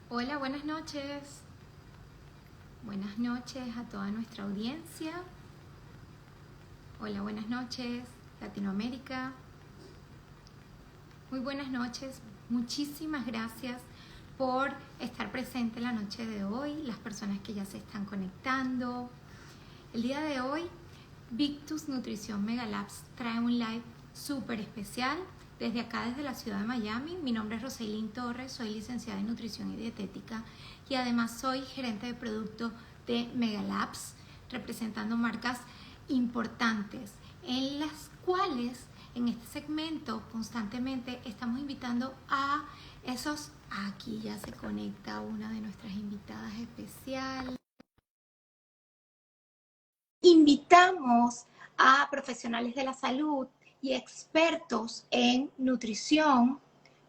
Hola, buenas noches. Buenas noches a toda nuestra audiencia. Hola, buenas noches, Latinoamérica. Muy buenas noches. Muchísimas gracias por estar presente la noche de hoy, las personas que ya se están conectando. El día de hoy, Victus Nutrición Megalabs trae un live súper especial desde acá, desde la ciudad de Miami. Mi nombre es Rosailín Torres, soy licenciada en Nutrición y Dietética y además soy gerente de producto de Megalabs, representando marcas importantes en las cuales en este segmento constantemente estamos invitando a esos... Aquí ya se conecta una de nuestras invitadas especiales. Invitamos a profesionales de la salud y expertos en nutrición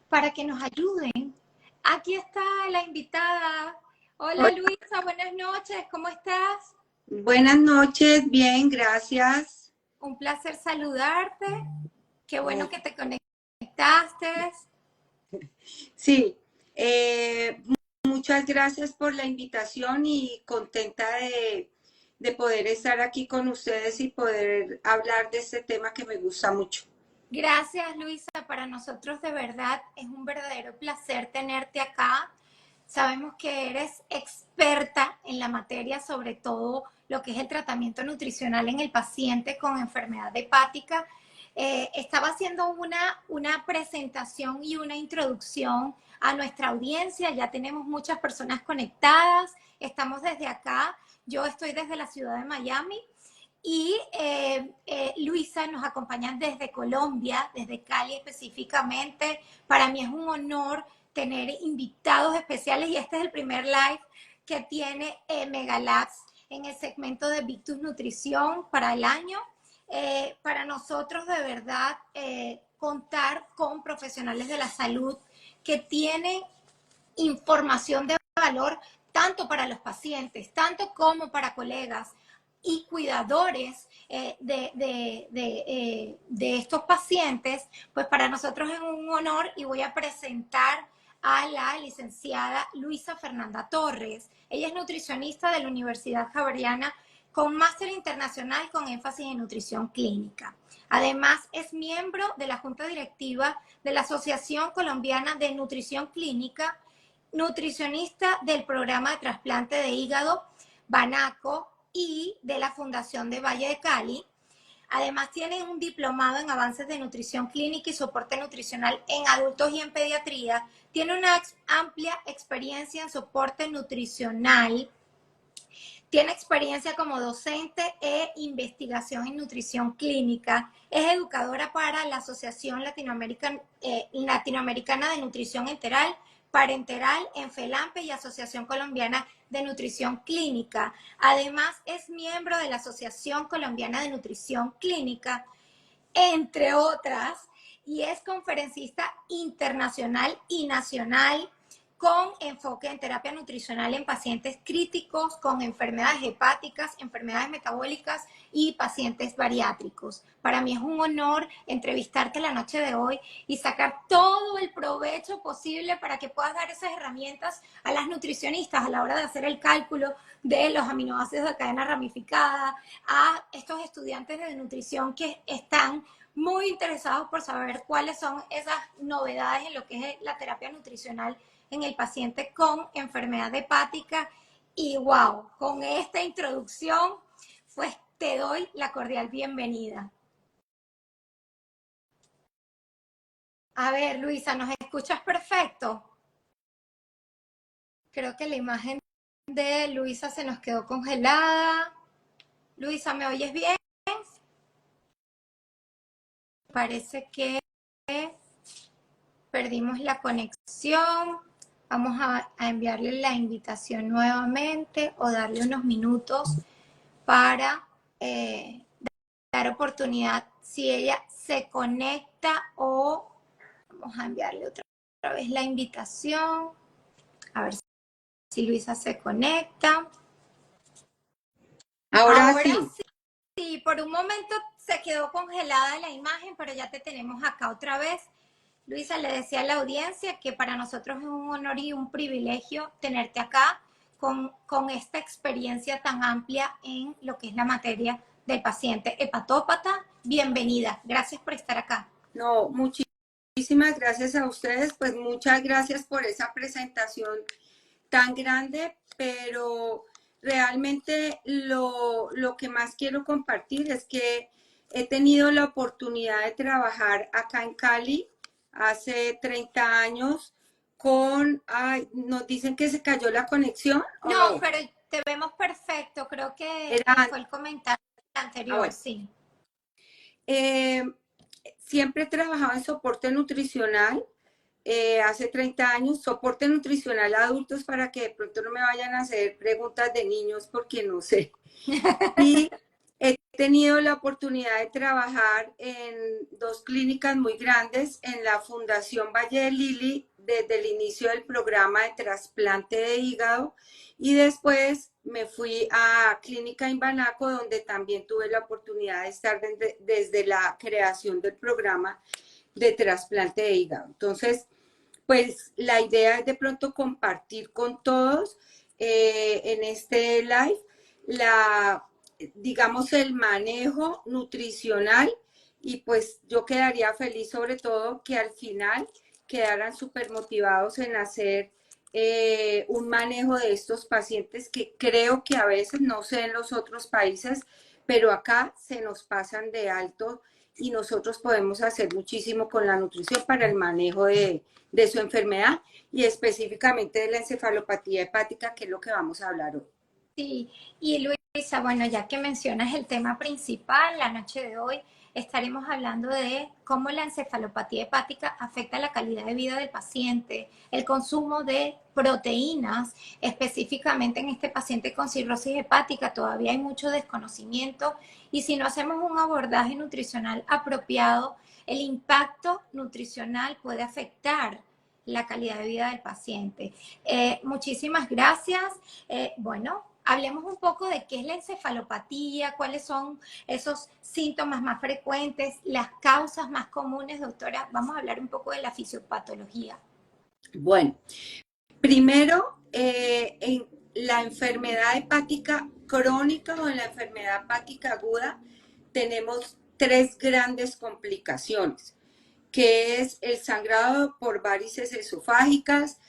para que nos ayuden. Aquí está la invitada. Hola Hola, Luisa, buenas noches, ¿cómo estás? buenas noches, bien, gracias. Un placer saludarte. Qué bueno Oh, que te conectaste. sí, eh, muchas gracias por la invitación y contenta de poder estar aquí con ustedes y poder hablar de este tema que me gusta mucho. Gracias Luisa, para nosotros de verdad es un verdadero placer tenerte acá. Sabemos que eres experta en la materia, sobre todo lo que es el tratamiento nutricional en el paciente con enfermedad hepática. Estaba haciendo una presentación y una introduccción a nuestra audiencia. Ya tenemos muchas personas conectadas. Estamos desde acá. Yo estoy desde la ciudad de Miami. Y Luisa nos acompaña desde Colombia, desde Cali específicamente. Para mí es un honor tener invitados especiales y este es el primer live que tiene Megalabs en el segmento de Victus Nutrición para el año. Para nosotros de verdad contar con profesionales de la salud que tienen información de valor tanto para los pacientes, tanto como para colegas y cuidadores de estos pacientes, pues para nosotros es un honor y voy a presentar a la licenciada Luisa Fernanda Torres. Ella es nutricionista de la Universidad Javeriana con máster internacional con énfasis en nutrición clínica. Además, es miembro de la Junta Directiva de la Asociación Colombiana de Nutrición Clínica, nutricionista del programa de trasplante de hígado Banaco y de la Fundación de Valle de Cali. Además tiene un diplomado en avances de nutrición clínica y soporte nutricional en adultos y en pediatría. Tiene una amplia experiencia en soporte nutricional. Tiene experiencia como docente e investigación en nutrición clínica. Es educadora para la Asociación Latinoamericana de Nutrición Enteral, Parenteral, Enfelampe y Asociación Colombiana de Nutrición Clínica. Además, es miembro de la Asociación Colombiana de Nutrición Clínica, entre otras, y es conferencista internacional y nacional con enfoque en terapia nutricional en pacientes críticos con enfermedades hepáticas, enfermedades metabólicas y pacientes bariátricos. Para mí es un honor entrevistarte la noche de hoy y sacar todo el provecho posible para que puedas dar esas herramientas a las nutricionistas a la hora de hacer el cálculo de los aminoácidos de cadena ramificada, a estos estudiantes de nutrición que están muy interesados por saber cuáles son esas novedades en lo que es la terapia nutricional en el paciente con enfermedad hepática. Y wow, con esta introducción, pues te doy la cordial bienvenida. A ver, Luisa, ¿nos escuchas perfecto? Creo que la imagen de Luisa se nos quedó congelada. Luisa, ¿me oyes bien? Parece que perdimos la conexión. Vamos a enviarle la invitación nuevamente o darle unos minutos para dar oportunidad si ella se conecta o vamos a enviarle otra vez la invitación. A ver si Luisa se conecta. Ahora Ahora sí, sí, por un momento se quedó congelada la imagen, pero ya te tenemos acá otra vez. Luisa, le decía a la audiencia que para nosotros es un honor y un privilegio tenerte acá con esta experiencia tan amplia en lo que es la materia del paciente hepatópata. Bienvenida, gracias por estar acá. No, muchísimas gracias a ustedes, pues muchas gracias por esa presentación tan grande, pero realmente lo que más quiero compartir es que he tenido la oportunidad de trabajar acá en Cali hace 30 años con, ay, nos dicen que se cayó la conexión o No, no. pero te vemos perfecto, creo que Era, fue el comentario anterior, bueno, sí. eh, siempre he trabajado en soporte nutricional. Hace 30 años, soporte nutricional a adultos para que de pronto no me vayan a hacer preguntas de niños porque no sé. Y he tenido la oportunidad de trabajar en dos clínicas muy grandes, en la Fundación Valle de Lili, desde el inicio del programa de trasplante de hígado, y después me fui a Clínica Imbanaco, donde también tuve la oportunidad de estar desde la creación del programa de trasplante de hígado. Entonces, pues la idea es de pronto compartir con todos en este live digamos, el manejo nutricional, y pues yo quedaría feliz sobre todo que al final quedaran súper motivados en hacer un manejo de estos pacientes que creo que a veces, no sé en los otros países, pero acá se nos pasan de alto y nosotros podemos hacer muchísimo con la nutrición para el manejo de su enfermedad y específicamente de la encefalopatía hepática, que es lo que vamos a hablar hoy. Sí, y Luisa, bueno, ya que mencionas el tema principal, la noche de hoy estaremos hablando de cómo la encefalopatía hepática afecta la calidad de vida del paciente, el consumo de proteínas, específicamente en este paciente con cirrosis hepática, todavía hay mucho desconocimiento y si no hacemos un abordaje nutricional apropiado, el impacto nutricional puede afectar la calidad de vida del paciente. Muchísimas gracias. Bueno, hablemos un poco de qué es la encefalopatía, cuáles son esos síntomas más frecuentes, las causas más comunes, doctora. Vamos a hablar un poco de la fisiopatología. Bueno, primero, en la enfermedad hepática crónica o en la enfermedad hepática aguda tenemos tres grandes complicaciones, que es el sangrado por varices esofágicas,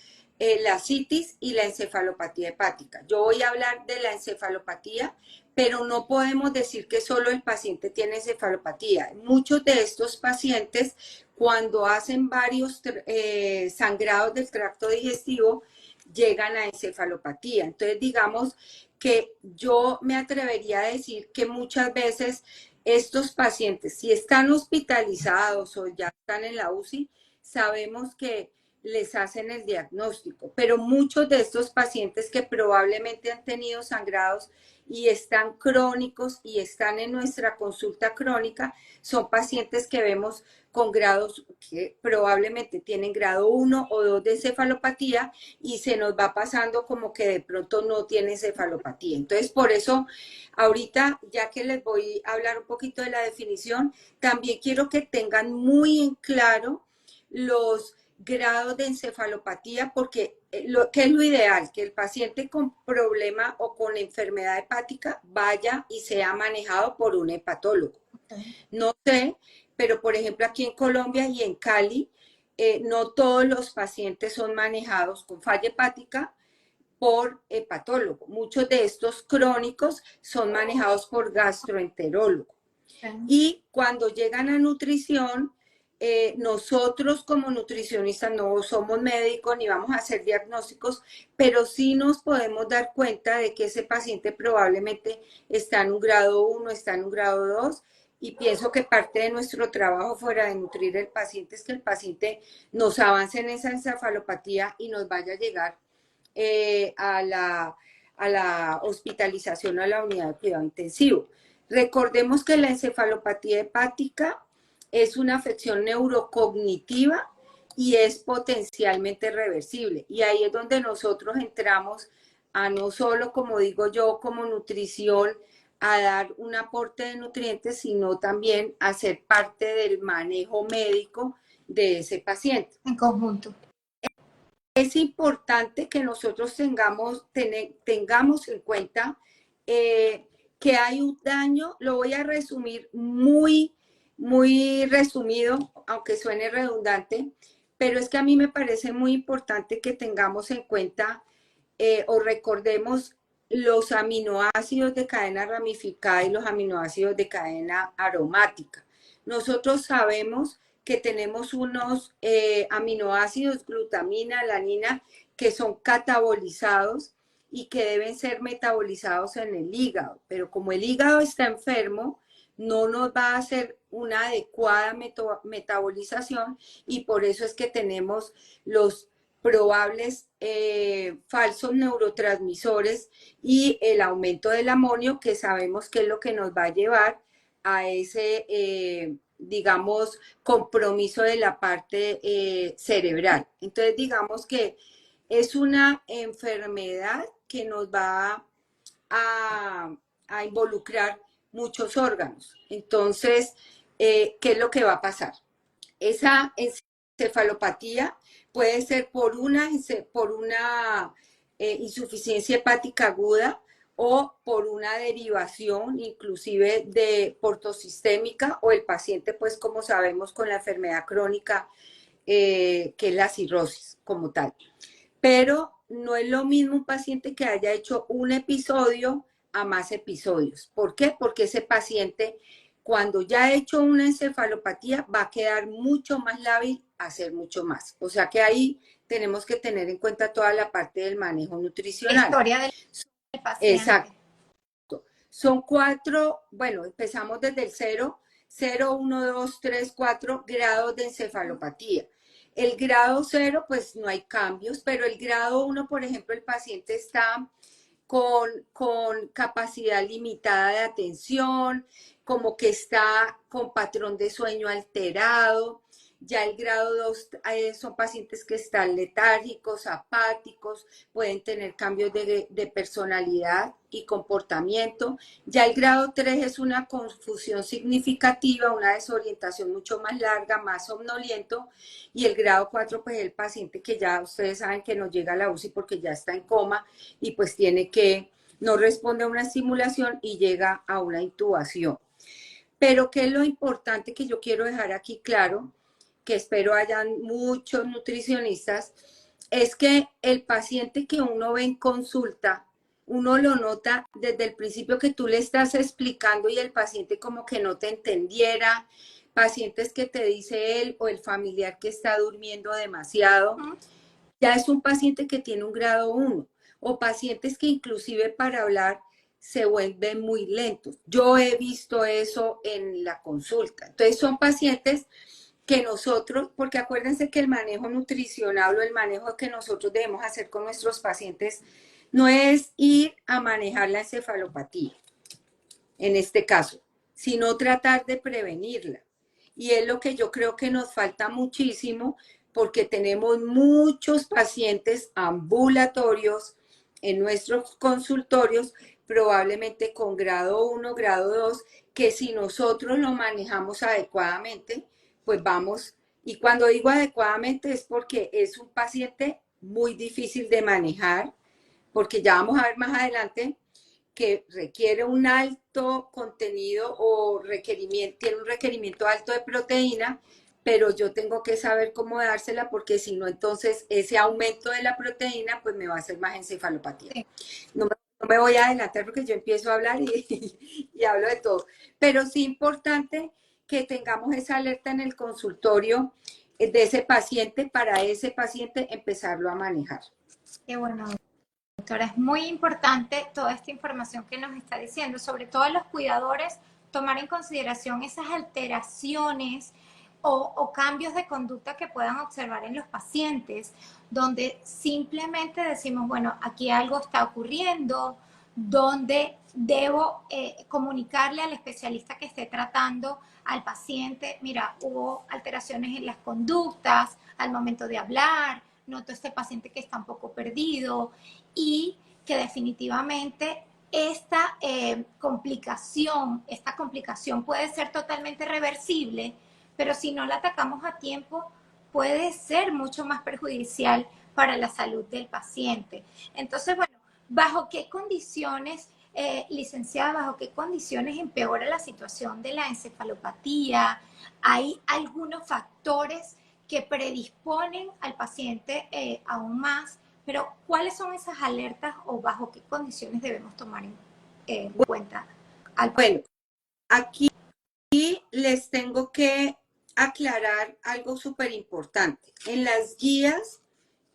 la citis y la encefalopatía hepática. Yo voy a hablar de la encefalopatía, pero no podemos decir que solo el paciente tiene encefalopatía. Muchos de estos pacientes, cuando hacen varios sangrados del tracto digestivo, llegan a encefalopatía. Entonces, digamos que yo me atrevería a decir que muchas veces estos pacientes, si están hospitalizados o ya están en la UCI, sabemos que les hacen el diagnóstico, pero muchos de estos pacientes que probablemente han tenido sangrados y están crónicos y están en nuestra consulta crónica, son pacientes que vemos con grados que probablemente tienen grado 1 o 2 de encefalopatía y se nos va pasando como que de pronto no tiene encefalopatía. Entonces, por eso, ahorita, ya que les voy a hablar un poquito de la definición, también quiero que tengan muy en claro los grados de encefalopatía, porque ¿qué es lo ideal? Que el paciente con problema o con enfermedad hepática vaya y sea manejado por un hepatólogo. No sé, pero por ejemplo aquí en Colombia y en Cali, no todos los pacientes son manejados con falla hepática por hepatólogo. Muchos de estos crónicos son manejados por gastroenterólogo. Y cuando llegan a nutrición, nosotros como nutricionistas no somos médicos ni vamos a hacer diagnósticos, pero sí nos podemos dar cuenta de que ese paciente probablemente está en un grado 1, está en un grado 2, y pienso que parte de nuestro trabajo fuera de nutrir el paciente es que el paciente nos avance en esa encefalopatía y nos vaya a llegar a la hospitalización a la unidad de cuidado intensivo. Recordemos que la encefalopatía hepática es una afección neurocognitiva y es potencialmente reversible. Y ahí es donde nosotros entramos a no solo, como digo yo, como nutrición, a dar un aporte de nutrientes, sino también a ser parte del manejo médico de ese paciente. En conjunto. Es importante que nosotros tengamos en cuenta que hay un daño, lo voy a resumir muy resumido, aunque suene redundante, pero es que a mí me parece muy importante que tengamos en cuenta o recordemos los aminoácidos de cadena ramificada y los aminoácidos de cadena aromática. Nosotros sabemos que tenemos unos aminoácidos, glutamina, alanina, que son catabolizados y que deben ser metabolizados en el hígado. Pero como el hígado está enfermo, no nos va a hacer una adecuada metabolización y por eso es que tenemos los probables falsos neurotransmisores y el aumento del amonio, que sabemos que es lo que nos va a llevar a ese, digamos, compromiso de la parte cerebral. Entonces, digamos que es una enfermedad que nos va a involucrar muchos órganos. Entonces, ¿qué es lo que va a pasar? Esa encefalopatía puede ser por una insuficiencia hepática aguda o por una derivación inclusive de portosistémica o el paciente, pues como sabemos, con la enfermedad crónica que es la cirrosis como tal. Pero no es lo mismo un paciente que haya hecho un episodio a más episodios. ¿Por qué? Porque ese paciente, cuando ya ha hecho una encefalopatía, va a quedar mucho más lábil a hacer mucho más. O sea que ahí tenemos que tener en cuenta toda la parte del manejo nutricional. Historia del paciente. Exacto. Son 4, bueno, empezamos desde el 0, 1, 2, 3, 4 grados de encefalopatía. El grado 0, pues no hay cambios, pero el grado 1, por ejemplo, el paciente está con capacidad limitada de atención, como que está con patrón de sueño alterado. Ya el grado 2 son pacientes que están letárgicos, apáticos, pueden tener cambios de personalidad y comportamiento. Ya el grado 3 es una confusión significativa, una desorientación mucho más larga, más somnoliento. Y el grado 4, pues el paciente que ya ustedes saben que no llega a la UCI porque ya está en coma y pues tiene que, no responde a una estimulación y llega a una intubación. Pero ¿qué es lo importante que yo quiero dejar aquí claro? Que espero hayan muchos nutricionistas, es que el paciente que uno ve en consulta, uno lo nota desde el principio que tú le estás explicando y el paciente como que no te entendiera, pacientes que te dice él o el familiar que está durmiendo demasiado, ya es un paciente que tiene un grado 1, o pacientes que inclusive para hablar se vuelven muy lentos. Yo he visto eso en la consulta. Entonces son pacientes que nosotros, porque acuérdense que el manejo nutricional o el manejo que nosotros debemos hacer con nuestros pacientes no es ir a manejar la encefalopatía, en este caso, sino tratar de prevenirla. Y es lo que yo creo que nos falta muchísimo porque tenemos muchos pacientes ambulatorios en nuestros consultorios, probablemente con grado 1, grado 2, que si nosotros lo manejamos adecuadamente, pues vamos, y cuando digo adecuadamente es porque es un paciente muy difícil de manejar, porque ya vamos a ver más adelante que requiere un alto contenido o requerimiento, tiene un requerimiento alto de proteína, pero yo tengo que saber cómo dársela porque si no, entonces ese aumento de la proteína pues me va a hacer más encefalopatía. Sí. No me voy a adelantar porque yo empiezo a hablar y hablo de todo, pero sí importante que tengamos esa alerta en el consultorio de ese paciente para ese paciente empezarlo a manejar. Qué bueno, doctora. Es muy importante toda esta información que nos está diciendo, sobre todo a los cuidadores, tomar en consideración esas alteraciones o cambios de conducta que puedan observar en los pacientes, donde simplemente decimos, bueno, aquí algo está ocurriendo, donde debo comunicarle al especialista que esté tratando al paciente, mira, hubo alteraciones en las conductas al momento de hablar, noto este paciente que está un poco perdido y que definitivamente esta complicación puede ser totalmente reversible, pero si no la atacamos a tiempo, puede ser mucho más perjudicial para la salud del paciente. Entonces, bueno, ¿bajo qué condiciones, licenciada, bajo qué condiciones empeora la situación de la encefalopatía? ¿Hay algunos factores que predisponen al paciente aún más? Pero, ¿cuáles son esas alertas o bajo qué condiciones debemos tomar en cuenta al paciente? Bueno, aquí les tengo que aclarar algo súper importante. En las guías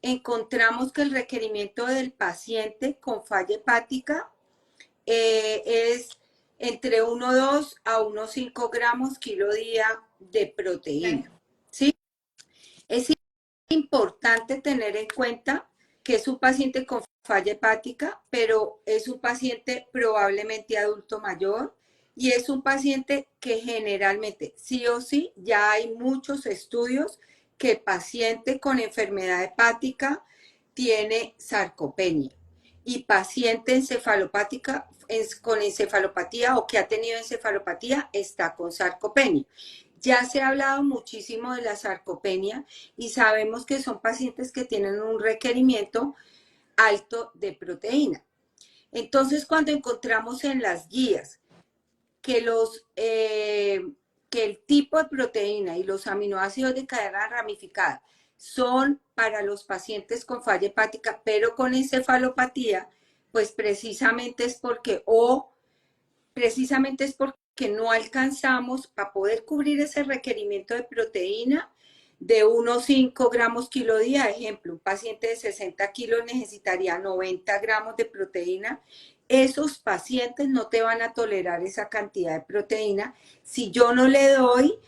encontramos que el requerimiento del paciente con falla hepática es entre 1,2 a 1,5 gramos kilo día de proteína. ¿Sí? Es importante tener en cuenta que es un paciente con falla hepática, pero es un paciente probablemente adulto mayor y es un paciente que generalmente, sí o sí, ya hay muchos estudios que el paciente con enfermedad hepática tiene sarcopenia y paciente encefalopática con encefalopatía o que ha tenido encefalopatía está con sarcopenia. Ya se ha hablado muchísimo de la sarcopenia y sabemos que son pacientes que tienen un requerimiento alto de proteína. Entonces, cuando encontramos en las guías que que el tipo de proteína y los aminoácidos de cadena ramificada son para los pacientes con falla hepática, pero con encefalopatía, pues precisamente es porque no alcanzamos para poder cubrir ese requerimiento de proteína de 1,5 gramos kilo día. Ejemplo, un paciente de 60 kilos necesitaría 90 gramos de proteína. Esos pacientes no te van a tolerar esa cantidad de proteína si yo no le doy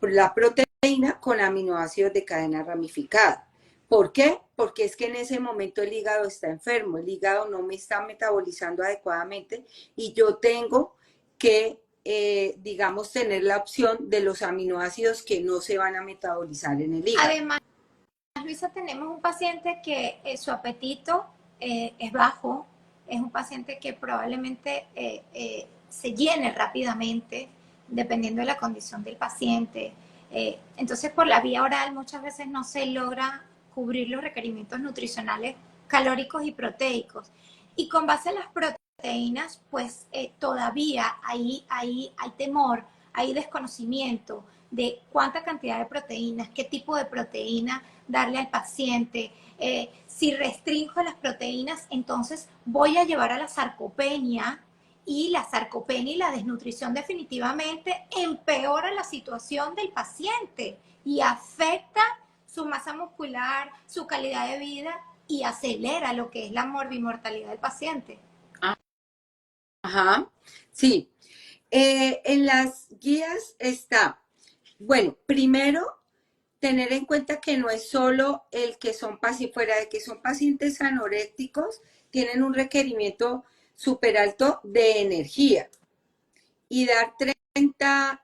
la proteína con aminoácidos de cadena ramificada. ¿Por qué? Porque es que en ese momento el hígado está enfermo, el hígado no me está metabolizando adecuadamente y yo tengo que, digamos, tener la opción de los aminoácidos que no se van a metabolizar en el hígado. Además, Luisa, tenemos un paciente que su apetito es bajo, es un paciente que probablemente se llene rápidamente, dependiendo de la condición del paciente. Entonces, por la vía oral muchas veces no se logra cubrir los requerimientos nutricionales calóricos y proteicos. Y con base a las proteínas, pues todavía hay temor, hay desconocimiento de cuánta cantidad de proteínas, qué tipo de proteína darle al paciente. Si restringo las proteínas, entonces voy a llevar a la sarcopenia y la sarcopenia y la desnutrición definitivamente empeora la situación del paciente y afecta su masa muscular, su calidad de vida y acelera lo que es la morbimortalidad del paciente. Ajá, sí. En las guías está, bueno, primero tener en cuenta que no es solo el que son pacientes, fuera de que son pacientes anorécticos, tienen un requerimiento súper alto de energía y dar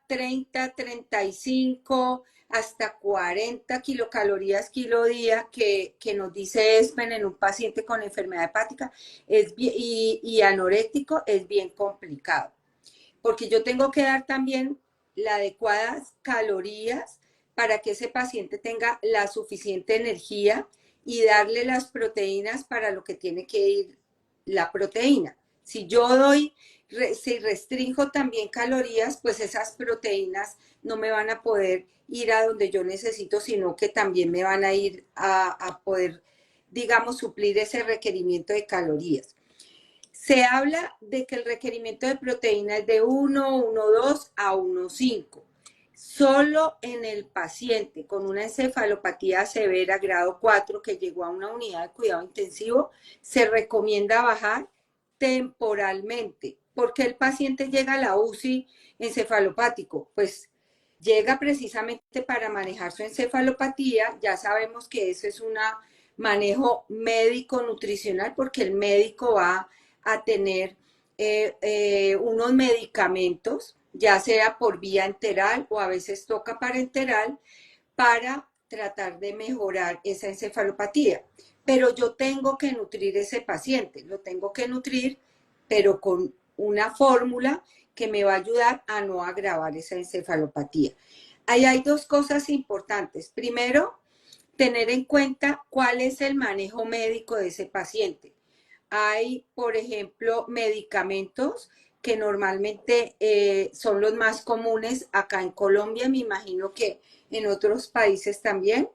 35 hasta 40 kilocalorías kilo día que nos dice ESPEN en un paciente con enfermedad hepática y anoréctico es bien complicado, porque yo tengo que dar también las adecuadas calorías para que ese paciente tenga la suficiente energía y darle las proteínas para lo que tiene que ir la proteína. Si yo doy, si restringo también calorías, pues esas proteínas no me van a poder ir a donde yo necesito, sino que también me van a ir a poder, digamos, suplir ese requerimiento de calorías. Se habla de que el requerimiento de proteína es de 1,2 a 1,5. Solo en el paciente con una encefalopatía severa grado 4 que llegó a una unidad de cuidado intensivo, se recomienda bajar temporalmente. ¿Por qué el paciente llega a la UCI encefalopático? Pues llega precisamente para manejar su encefalopatía. Ya sabemos que eso es un manejo médico nutricional porque el médico va a tener unos medicamentos, ya sea por vía enteral o a veces toca parenteral, para tratar de mejorar esa encefalopatía. Pero yo tengo que nutrir ese paciente, lo tengo que nutrir, pero con una fórmula que me va a ayudar a no agravar esa encefalopatía. ahí hay dos cosas importantes. Primero, tener en cuenta cuál es el manejo médico de ese paciente. Hay, por ejemplo, medicamentos que normalmente son los más comunes acá en Colombia, me imagino que en otros países también,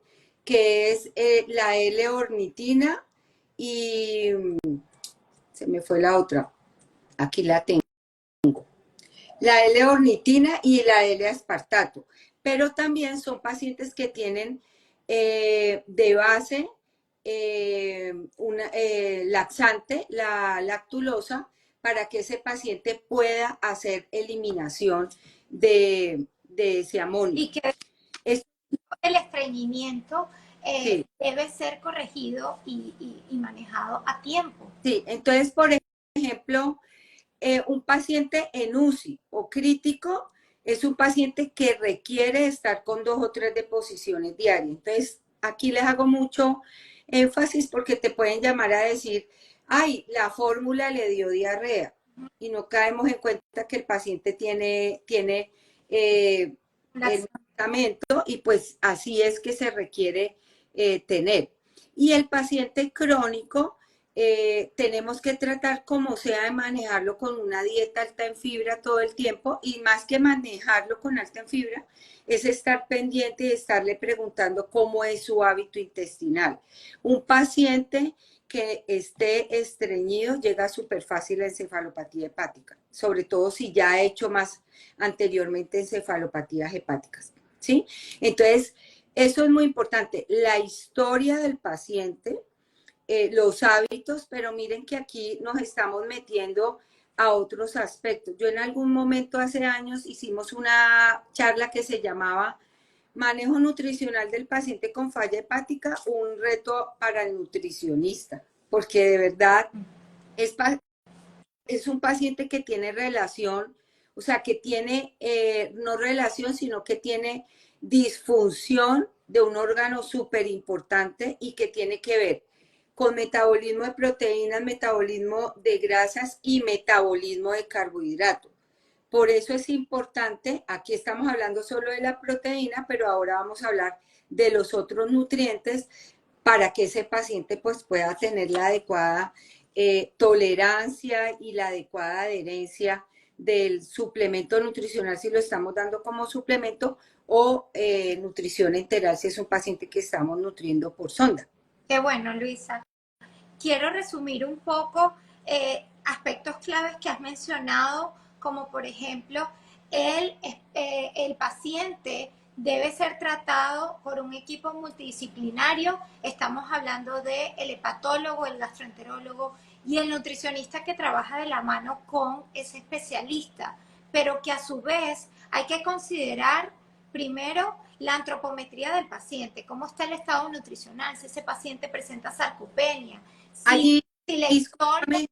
que es la L-ornitina y se me fue la otra, aquí la tengo, la L-ornitina y la L-aspartato, pero también son pacientes que tienen de base una laxante, la lactulosa, para que ese paciente pueda hacer eliminación de ese amonio. Y que Es, el estreñimiento sí, debe ser corregido y manejado a tiempo. sí, entonces, por ejemplo, un paciente en UCI o crítico es un paciente que requiere estar con 2 o 3 deposiciones diarias. Entonces, aquí les hago mucho énfasis porque te pueden llamar a decir, ay, la fórmula le dio diarrea y no caemos en cuenta que el paciente tiene el medicamento y pues así es que se requiere tener. Y el paciente crónico, tenemos que tratar como sea de manejarlo con una dieta alta en fibra todo el tiempo y más que manejarlo con alta en fibra es estar pendiente y estarle preguntando cómo es su hábito intestinal. Un paciente que esté estreñido llega súper fácil a encefalopatía hepática, sobre todo si ya ha hecho más anteriormente encefalopatías hepáticas, ¿sí? Entonces, eso es muy importante. La historia del paciente, los hábitos, pero miren que aquí nos estamos metiendo a otros aspectos. Yo en algún momento hace años hicimos una charla que se llamaba Manejo nutricional del paciente con falla hepática, un reto para el nutricionista, porque de verdad es, es un paciente que tiene relación, o sea, que tiene no relación, sino que tiene disfunción de un órgano súper importante y que tiene que ver con metabolismo de proteínas, metabolismo de grasas y metabolismo de carbohidratos. Por eso es importante, aquí estamos hablando solo de la proteína, pero ahora vamos a hablar de los otros nutrientes para que ese paciente pues pueda tener la adecuada tolerancia y la adecuada adherencia del suplemento nutricional si lo estamos dando como suplemento o nutrición enteral si es un paciente que estamos nutriendo por sonda. Qué bueno, Luisa. Quiero resumir un poco aspectos claves que has mencionado, como por ejemplo, el paciente debe ser tratado por un equipo multidisciplinario. Estamos hablando de el hepatólogo, el gastroenterólogo y el nutricionista que trabaja de la mano con ese especialista, pero que a su vez hay que considerar primero la antropometría del paciente, cómo está el estado nutricional, si ese paciente presenta sarcopenia, Allí, si la historia... discúlpame,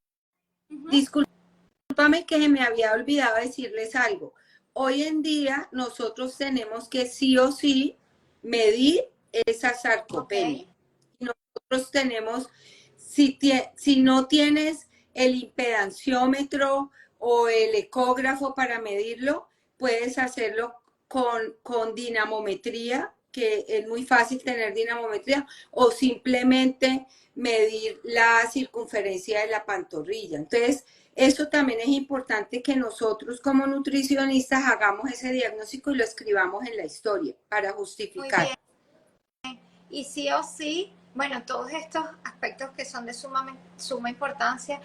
Uh-huh. discúlpame que me había olvidado decirles algo. Hoy en día nosotros tenemos que sí o sí medir esa sarcopenia. Okay. Nosotros tenemos, si no tienes el impedanciómetro o el ecógrafo para medirlo, puedes hacerlo con dinamometría, que es muy fácil tener dinamometría, o simplemente medir la circunferencia de la pantorrilla. Entonces, eso también es importante que nosotros como nutricionistas hagamos ese diagnóstico y lo escribamos en la historia para Muy justificar. bien. Y sí o sí, bueno, todos estos aspectos que son de suma importancia,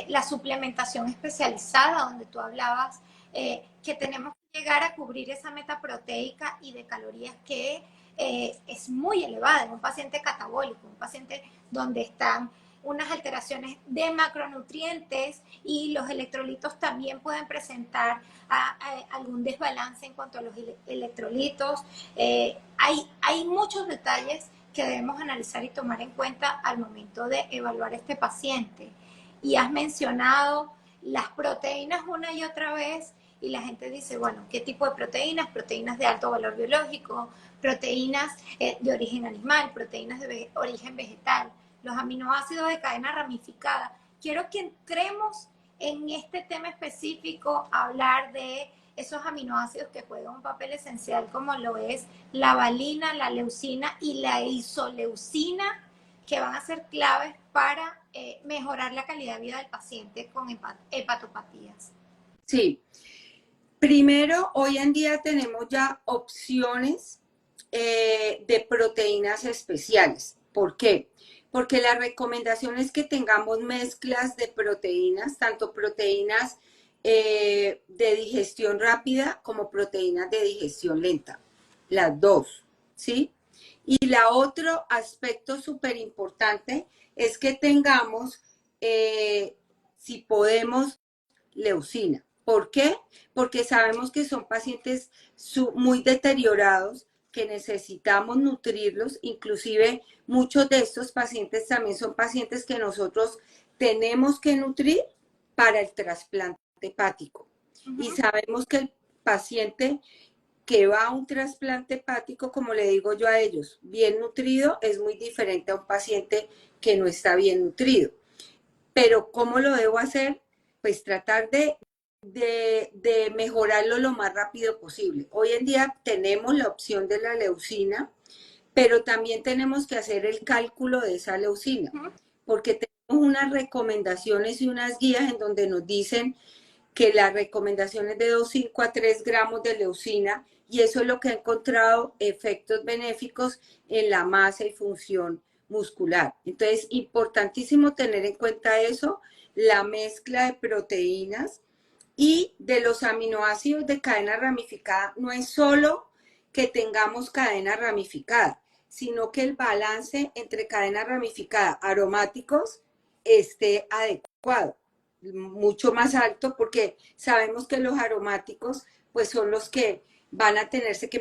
la suplementación especializada, donde tú hablabas, que tenemos que llegar a cubrir esa meta proteica y de calorías que es muy elevada en un paciente catabólico, un paciente donde están unas alteraciones de macronutrientes y los electrolitos también pueden presentar algún desbalance en cuanto a los electrolitos. Hay muchos detalles que debemos analizar y tomar en cuenta al momento de evaluar a este paciente. Y has mencionado las proteínas una y otra vez y la gente dice, bueno, ¿qué tipo de proteínas? Proteínas de alto valor biológico, proteínas de origen animal, proteínas de origen vegetal, los aminoácidos de cadena ramificada. Quiero que entremos en este tema específico a hablar de esos aminoácidos que juegan un papel esencial como lo es la valina, la leucina y la isoleucina, que van a ser claves para mejorar la calidad de vida del paciente con hepatopatías. Sí, primero, hoy en día tenemos ya opciones de proteínas especiales. ¿Por qué? Porque la recomendación es que tengamos mezclas de proteínas, tanto proteínas de digestión rápida como proteínas de digestión lenta, las dos, ¿sí? Y la otro aspecto súper importante es que tengamos, si podemos, leucina. ¿Por qué? Porque sabemos que son pacientes muy deteriorados, que necesitamos nutrirlos, inclusive muchos de estos pacientes también son pacientes que nosotros tenemos que nutrir para el trasplante hepático. Y sabemos que el paciente que va a un trasplante hepático, como le digo yo a ellos, bien nutrido es muy diferente a un paciente que no está bien nutrido. Pero ¿cómo lo debo hacer? Pues tratar de mejorarlo lo más rápido posible. Hoy en día tenemos la opción de la leucina, pero también tenemos que hacer el cálculo de esa leucina, porque tenemos unas recomendaciones y unas guías en donde nos dicen que la recomendación es de 2,5 a 3 gramos de leucina, y eso es lo que ha encontrado efectos benéficos en la masa y función muscular. Entonces, importantísimo tener en cuenta eso, la mezcla de proteínas y de los aminoácidos de cadena ramificada. No es solo que tengamos cadena ramificada, sino que el balance entre cadena ramificada, aromáticos, esté adecuado, mucho más alto, porque sabemos que los aromáticos pues son los que van a tenerse que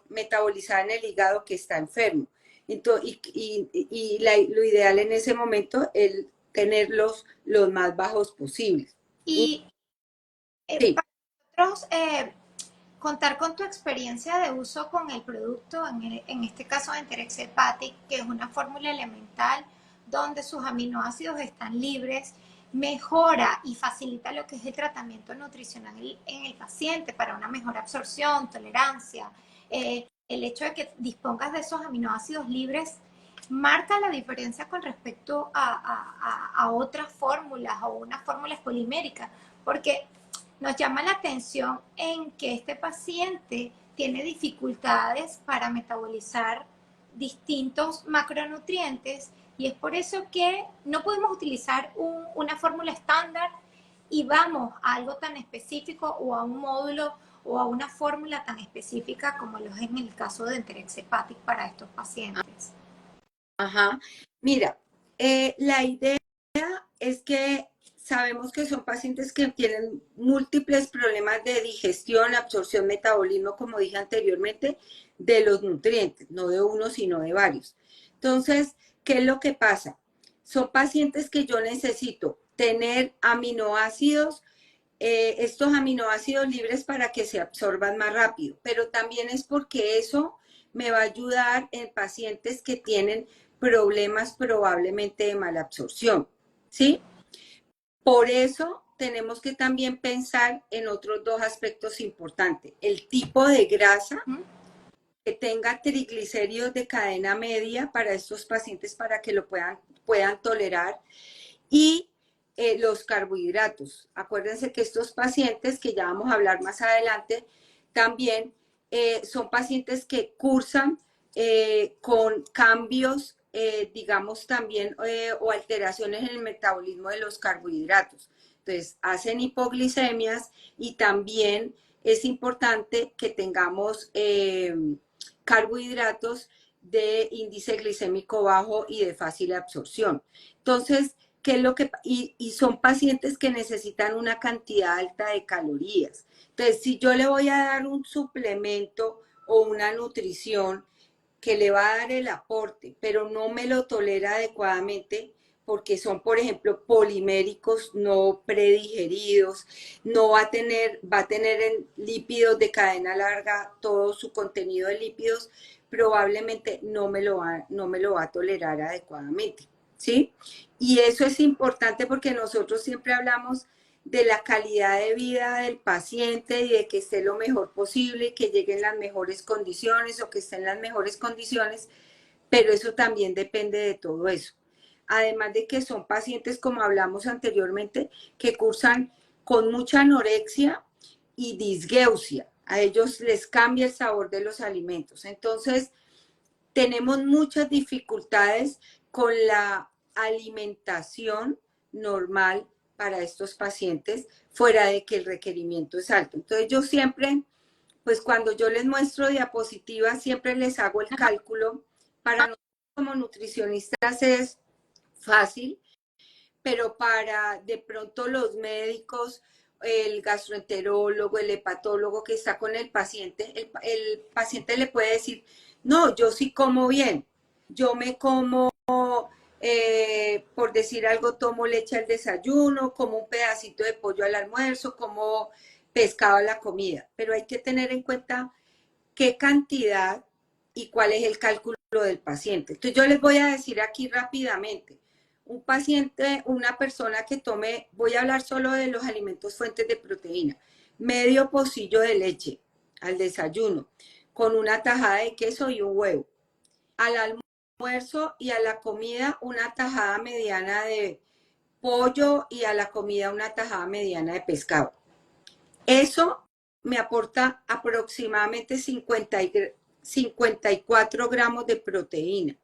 metabolizar en el hígado que está enfermo. Entonces, lo ideal en ese momento es tenerlos los más bajos posibles. Y Sí. para nosotros, contar con tu experiencia de uso con el producto, en este caso Enterex Hepatic, que es una fórmula elemental donde sus aminoácidos están libres, mejora y facilita lo que es el tratamiento nutricional en el paciente para una mejor absorción, tolerancia. El hecho de que dispongas de esos aminoácidos libres marca la diferencia con respecto a otras fórmulas o unas fórmulas poliméricas, porque nos llama la atención en que este paciente tiene dificultades para metabolizar distintos macronutrientes, y es por eso que no podemos utilizar una fórmula estándar y vamos a algo tan específico o a un módulo o a una fórmula tan específica como lo es en el caso de Enterex Hepatic para estos pacientes. Ajá. Mira, la idea es que sabemos que son pacientes que tienen múltiples problemas de digestión, absorción, metabolismo, como dije anteriormente, de los nutrientes, no de uno, sino de varios. Entonces, ¿qué es lo que pasa? Son pacientes que yo necesito tener aminoácidos, estos aminoácidos libres para que se absorban más rápido, pero también es porque eso me va a ayudar en pacientes que tienen problemas probablemente de mala absorción, ¿sí? Por eso tenemos que también pensar en otros dos aspectos importantes. El tipo de grasa, que tenga triglicéridos de cadena media para estos pacientes para que lo puedan tolerar, y los carbohidratos. Acuérdense que estos pacientes, que ya vamos a hablar más adelante, también son pacientes que cursan con cambios, digamos también, o alteraciones en el metabolismo de los carbohidratos. Entonces, hacen hipoglicemias, y también es importante que tengamos carbohidratos de índice glicémico bajo y de fácil absorción. Entonces, ¿qué es lo que, y son pacientes que necesitan una cantidad alta de calorías? Entonces, si yo le voy a dar un suplemento o una nutrición que le va a dar el aporte, pero no me lo tolera adecuadamente, porque son, por ejemplo, poliméricos no predigeridos, no va a tener en lípidos de cadena larga todo su contenido de lípidos, probablemente no me lo va a tolerar adecuadamente, ¿sí? Y eso es importante porque nosotros siempre hablamos de la calidad de vida del paciente y de que esté lo mejor posible y que llegue en las mejores condiciones o que esté en las mejores condiciones, pero eso también depende de todo eso. Además de que son pacientes, como hablamos anteriormente, que cursan con mucha anorexia y disgeusia. A ellos les cambia el sabor de los alimentos. Entonces, tenemos muchas dificultades con la alimentación normal para estos pacientes, fuera de que el requerimiento es alto. Entonces, yo siempre, pues cuando yo les muestro diapositivas, siempre les hago el cálculo. Para nosotros como nutricionistas es fácil, pero para de pronto los médicos, el gastroenterólogo, el hepatólogo que está con el paciente le puede decir, no, yo sí como bien, yo me como, por decir algo, tomo leche al desayuno, como un pedacito de pollo al almuerzo, como pescado a la comida, pero hay que tener en cuenta qué cantidad y cuál es el cálculo del paciente. Entonces yo les voy a decir aquí rápidamente, un paciente, una persona que tome, voy a hablar solo de los alimentos fuentes de proteína, medio pocillo de leche al desayuno, con una tajada de queso y un huevo. Al almuerzo y a la comida una tajada mediana de pollo y a la comida una tajada mediana de pescado. Eso me aporta aproximadamente 54 gramos de proteína.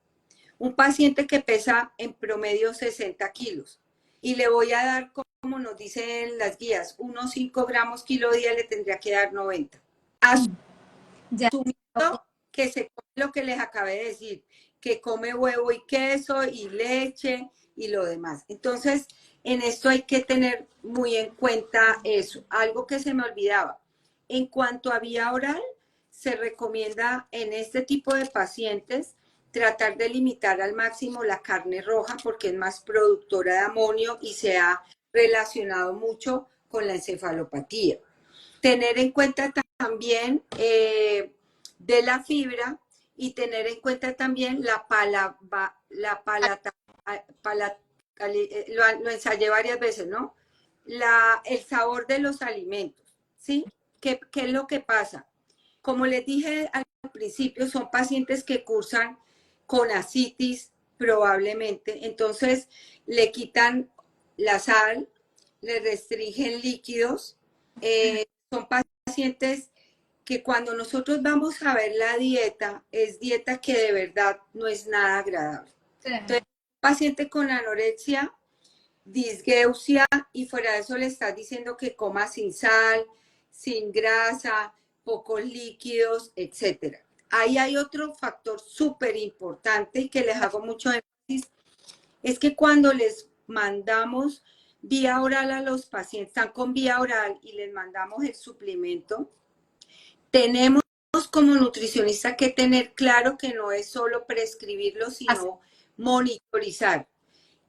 Un paciente que pesa en promedio 60 kilos y le voy a dar, como nos dicen las guías, unos 5 gramos kilo día, le tendría que dar 90. Asumiendo que se come lo que les acabé de decir, que come huevo y queso y leche y lo demás. Entonces, en esto hay que tener muy en cuenta eso. Algo que se me olvidaba. En cuanto a vía oral, se recomienda en este tipo de pacientes tratar de limitar al máximo la carne roja porque es más productora de amonio y se ha relacionado mucho con la encefalopatía. Tener en cuenta también de la fibra y tener en cuenta también lo ensayé varias veces, ¿no? El sabor de los alimentos, ¿sí? ¿Qué es lo que pasa? Como les dije al principio, son pacientes que cursan con ascitis probablemente, entonces le quitan la sal, le restringen líquidos, son pacientes que cuando nosotros vamos a ver la dieta, es dieta que de verdad no es nada agradable. Sí. Entonces, paciente con anorexia, disgeusia, y fuera de eso le estás diciendo que coma sin sal, sin grasa, pocos líquidos, etc. Ahí hay otro factor súper importante y que les hago mucho énfasis, es que cuando les mandamos vía oral a los pacientes, están con vía oral y les mandamos el suplemento, tenemos como nutricionista que tener claro que no es solo prescribirlo, sino monitorizar.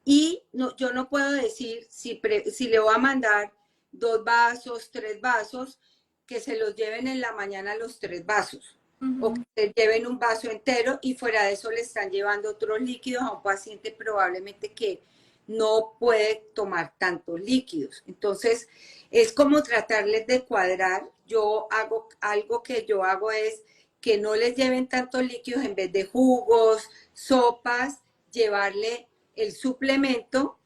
Y no, yo no puedo decir si le voy a mandar 2 vasos, 3 vasos, que se los lleven en la mañana los 3 vasos. O que se lleven un vaso entero y fuera de eso le están llevando otros líquidos a un paciente probablemente que no puede tomar tantos líquidos. Entonces, es como tratarles de cuadrar. Algo que yo hago es que no les lleven tantos líquidos, en vez de jugos, sopas, llevarle el suplemento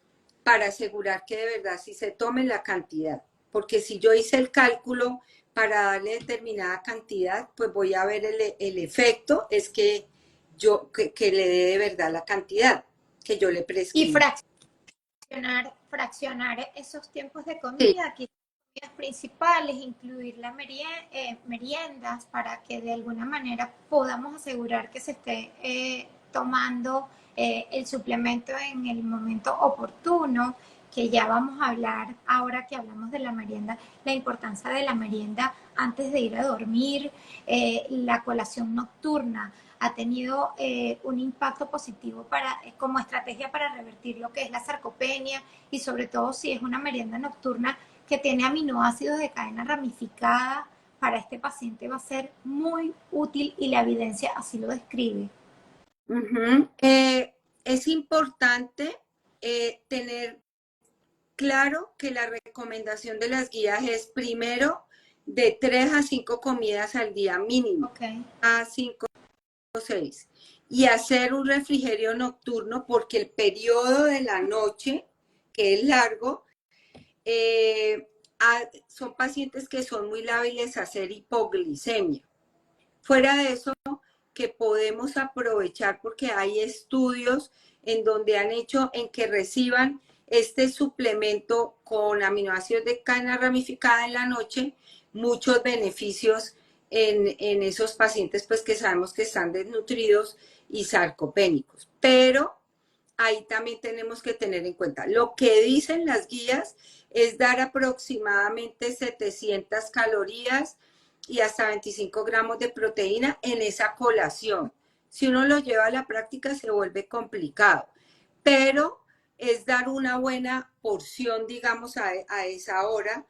para asegurar que de verdad sí se tome la cantidad. Porque si yo hice el cálculo para darle determinada cantidad, pues voy a ver el efecto, es que le dé de verdad la cantidad que yo le prescribo. Y fraccionar esos tiempos de comida, sí. Comidas principales, incluir las meriendas para que de alguna manera podamos asegurar que se esté tomando el suplemento en el momento oportuno, que ya vamos a hablar ahora que hablamos de la merienda, la importancia de la merienda antes de ir a dormir, la colación nocturna ha tenido un impacto positivo como estrategia para revertir lo que es la sarcopenia y sobre todo si es una merienda nocturna que tiene aminoácidos de cadena ramificada, para este paciente va a ser muy útil y la evidencia así lo describe. Es importante tener claro que la recomendación de las guías es primero de 3 a 5 comidas al día mínimo, Ok. a 5 o 6. Y hacer un refrigerio nocturno porque el periodo de la noche, que es largo, son pacientes que son muy lábiles a hacer hipoglicemia. Fuera de eso, que podemos aprovechar porque hay estudios en donde han hecho en que reciban este suplemento con aminoácidos de cadena ramificada en la noche, muchos beneficios en esos pacientes pues que sabemos que están desnutridos y sarcopénicos. Pero ahí también tenemos que tener en cuenta, lo que dicen las guías es dar aproximadamente 700 calorías y hasta 25 gramos de proteína en esa colación. Si uno lo lleva a la práctica se vuelve complicado, pero es dar una buena porción, digamos, a esa hora,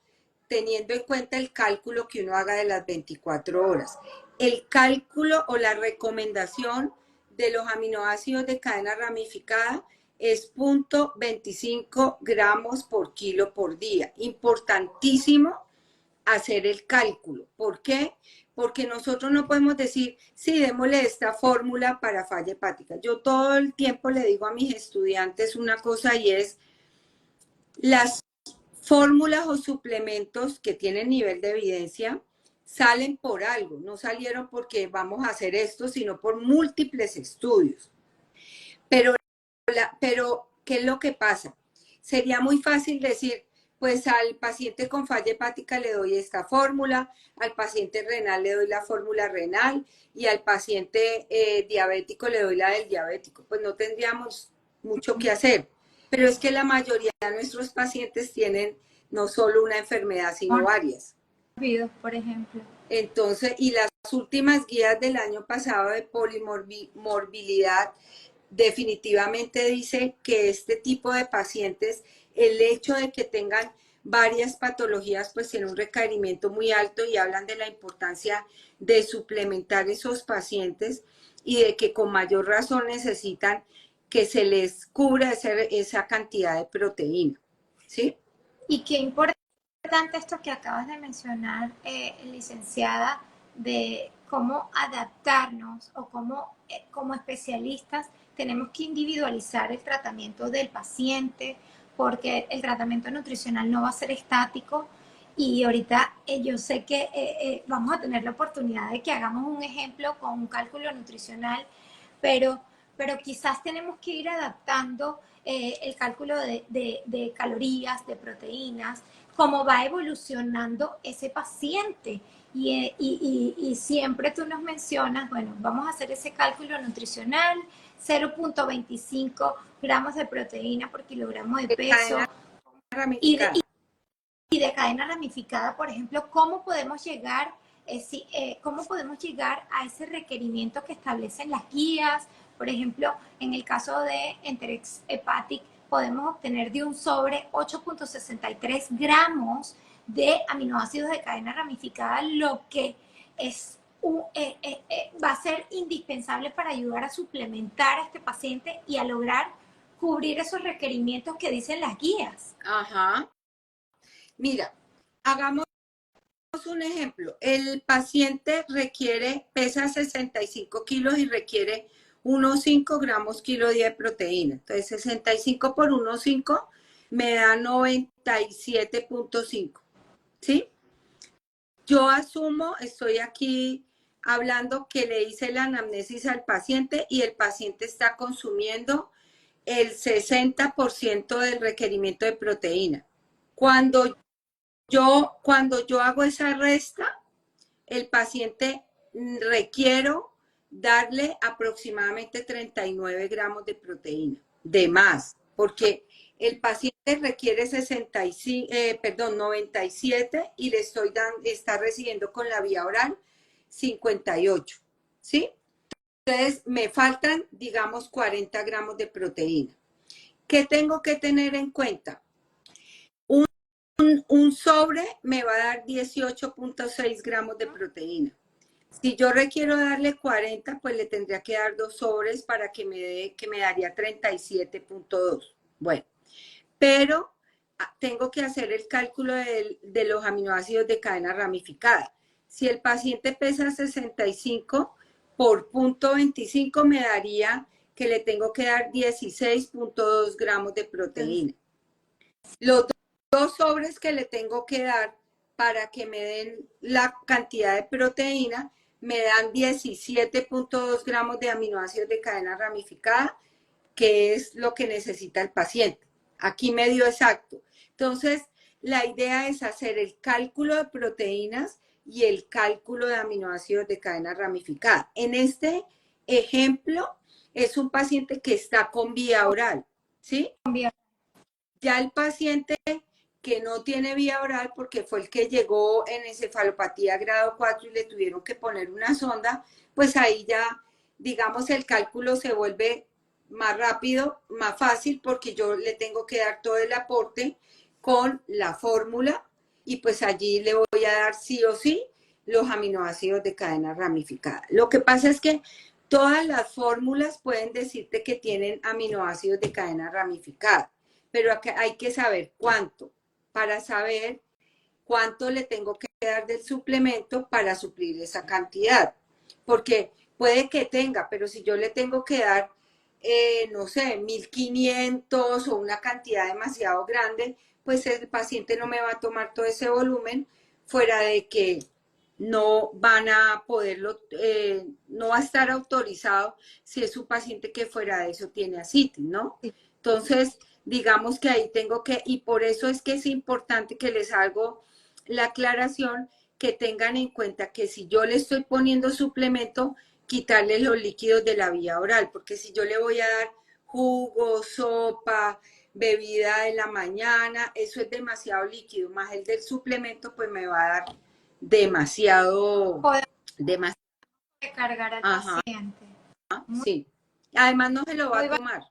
teniendo en cuenta el cálculo que uno haga de las 24 horas. El cálculo o la recomendación de los aminoácidos de cadena ramificada es 0.25 gramos por kilo por día. Importantísimo hacer el cálculo. ¿Por qué? Porque nosotros no podemos decir, sí, démosle esta fórmula para falla hepática. Yo todo el tiempo le digo a mis estudiantes una cosa y es, las fórmulas o suplementos que tienen nivel de evidencia salen por algo, no salieron porque vamos a hacer esto, sino por múltiples estudios. Pero ¿qué es lo que pasa? Sería muy fácil decir, pues al paciente con falla hepática le doy esta fórmula, al paciente renal le doy la fórmula renal y al paciente diabético le doy la del diabético. Pues no tendríamos mucho que hacer. Pero es que la mayoría de nuestros pacientes tienen no solo una enfermedad, sino varias. Por ejemplo. Entonces, y las últimas guías del año pasado de polimorbilidad definitivamente dice que este tipo de pacientes, el hecho de que tengan varias patologías, pues tiene un requerimiento muy alto y hablan de la importancia de suplementar esos pacientes y de que con mayor razón necesitan que se les cubra esa cantidad de proteína, ¿sí? Y qué importante esto que acabas de mencionar, licenciada, de cómo adaptarnos o cómo como especialistas tenemos que individualizar el tratamiento del paciente, porque el tratamiento nutricional no va a ser estático. Y ahorita yo sé que vamos a tener la oportunidad de que hagamos un ejemplo con un cálculo nutricional, pero, pero quizás tenemos que ir adaptando el cálculo de calorías, de proteínas, cómo va evolucionando ese paciente. Y siempre tú nos mencionas, bueno, vamos a hacer ese cálculo nutricional, 0.25 gramos de proteína por kilogramo de peso. Y de cadena ramificada, por ejemplo, ¿cómo podemos llegar, cómo podemos llegar a ese requerimiento que establecen las guías? Por ejemplo, en el caso de Enterex Hepatic, podemos obtener de un sobre 8.63 gramos de aminoácidos de cadena ramificada, lo que es va a ser indispensable para ayudar a suplementar a este paciente y a lograr cubrir esos requerimientos que dicen las guías. Ajá. Mira, hagamos un ejemplo. El paciente pesa 65 kilos y requiere unos 5 gramos kilo día de proteína. Entonces, 65 por 1,5 me da 97.5. ¿Sí? Yo asumo, estoy aquí hablando que le hice la anamnesis al paciente y el paciente está consumiendo el 60% del requerimiento de proteína. Cuando yo hago esa resta, el paciente requiero darle aproximadamente 39 gramos de proteína, de más, porque el paciente requiere 97 y le está recibiendo con la vía oral 58, ¿sí? Entonces me faltan, digamos, 40 gramos de proteína. ¿Qué tengo que tener en cuenta? Un sobre me va a dar 18.6 gramos de proteína. Si yo requiero darle 40, pues le tendría que dar 2 sobres para que me daría 37.2. Bueno, pero tengo que hacer el cálculo de los aminoácidos de cadena ramificada. Si el paciente pesa 65 por 0,25 me daría que le tengo que dar 16,2 gramos de proteína. Los dos sobres que le tengo que dar para que me den la cantidad de proteína me dan 17,2 gramos de aminoácidos de cadena ramificada, que es lo que necesita el paciente. Aquí me dio exacto. Entonces, la idea es hacer el cálculo de proteínas y el cálculo de aminoácidos de cadena ramificada. En este ejemplo, es un paciente que está con vía oral, ¿sí? Ya el paciente que no tiene vía oral, porque fue el que llegó en encefalopatía grado 4 y le tuvieron que poner una sonda, pues ahí ya, digamos, el cálculo se vuelve más rápido, más fácil, porque yo le tengo que dar todo el aporte con la fórmula y pues allí le voy a dar sí o sí los aminoácidos de cadena ramificada. Lo que pasa es que todas las fórmulas pueden decirte que tienen aminoácidos de cadena ramificada, pero hay que saber cuánto, para saber cuánto le tengo que dar del suplemento para suplir esa cantidad. Porque puede que tenga, pero si yo le tengo que dar, no sé, 1,500 o una cantidad demasiado grande, pues el paciente no me va a tomar todo ese volumen, fuera de que no van a poderlo, no va a estar autorizado si es un paciente que fuera de eso tiene ascitis, ¿no? Entonces, digamos que ahí tengo que, y por eso es que es importante que les hago la aclaración, que tengan en cuenta que si yo le estoy poniendo suplemento, quitarle los líquidos de la vía oral, porque si yo le voy a dar jugo, sopa, bebida en la mañana, eso es demasiado líquido, más el del suplemento, pues me va a dar demasiado, demasiado. Recargar al Ajá, paciente. sí. Además no se lo va a tomar.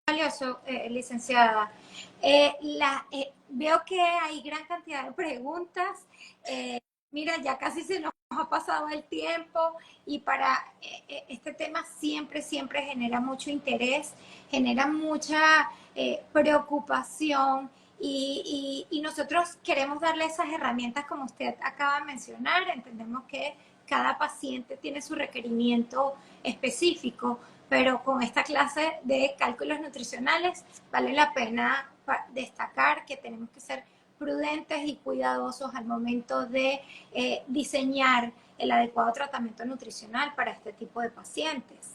Valioso, licenciada. Veo que hay gran cantidad de preguntas. Mira, ya casi se nos ha pasado el tiempo y para este tema siempre, siempre genera mucho interés, genera mucha preocupación y nosotros queremos darle esas herramientas como usted acaba de mencionar. Entendemos que cada paciente tiene su requerimiento específico, pero con esta clase de cálculos nutricionales vale la pena destacar que tenemos que ser prudentes y cuidadosos al momento de diseñar el adecuado tratamiento nutricional para este tipo de pacientes.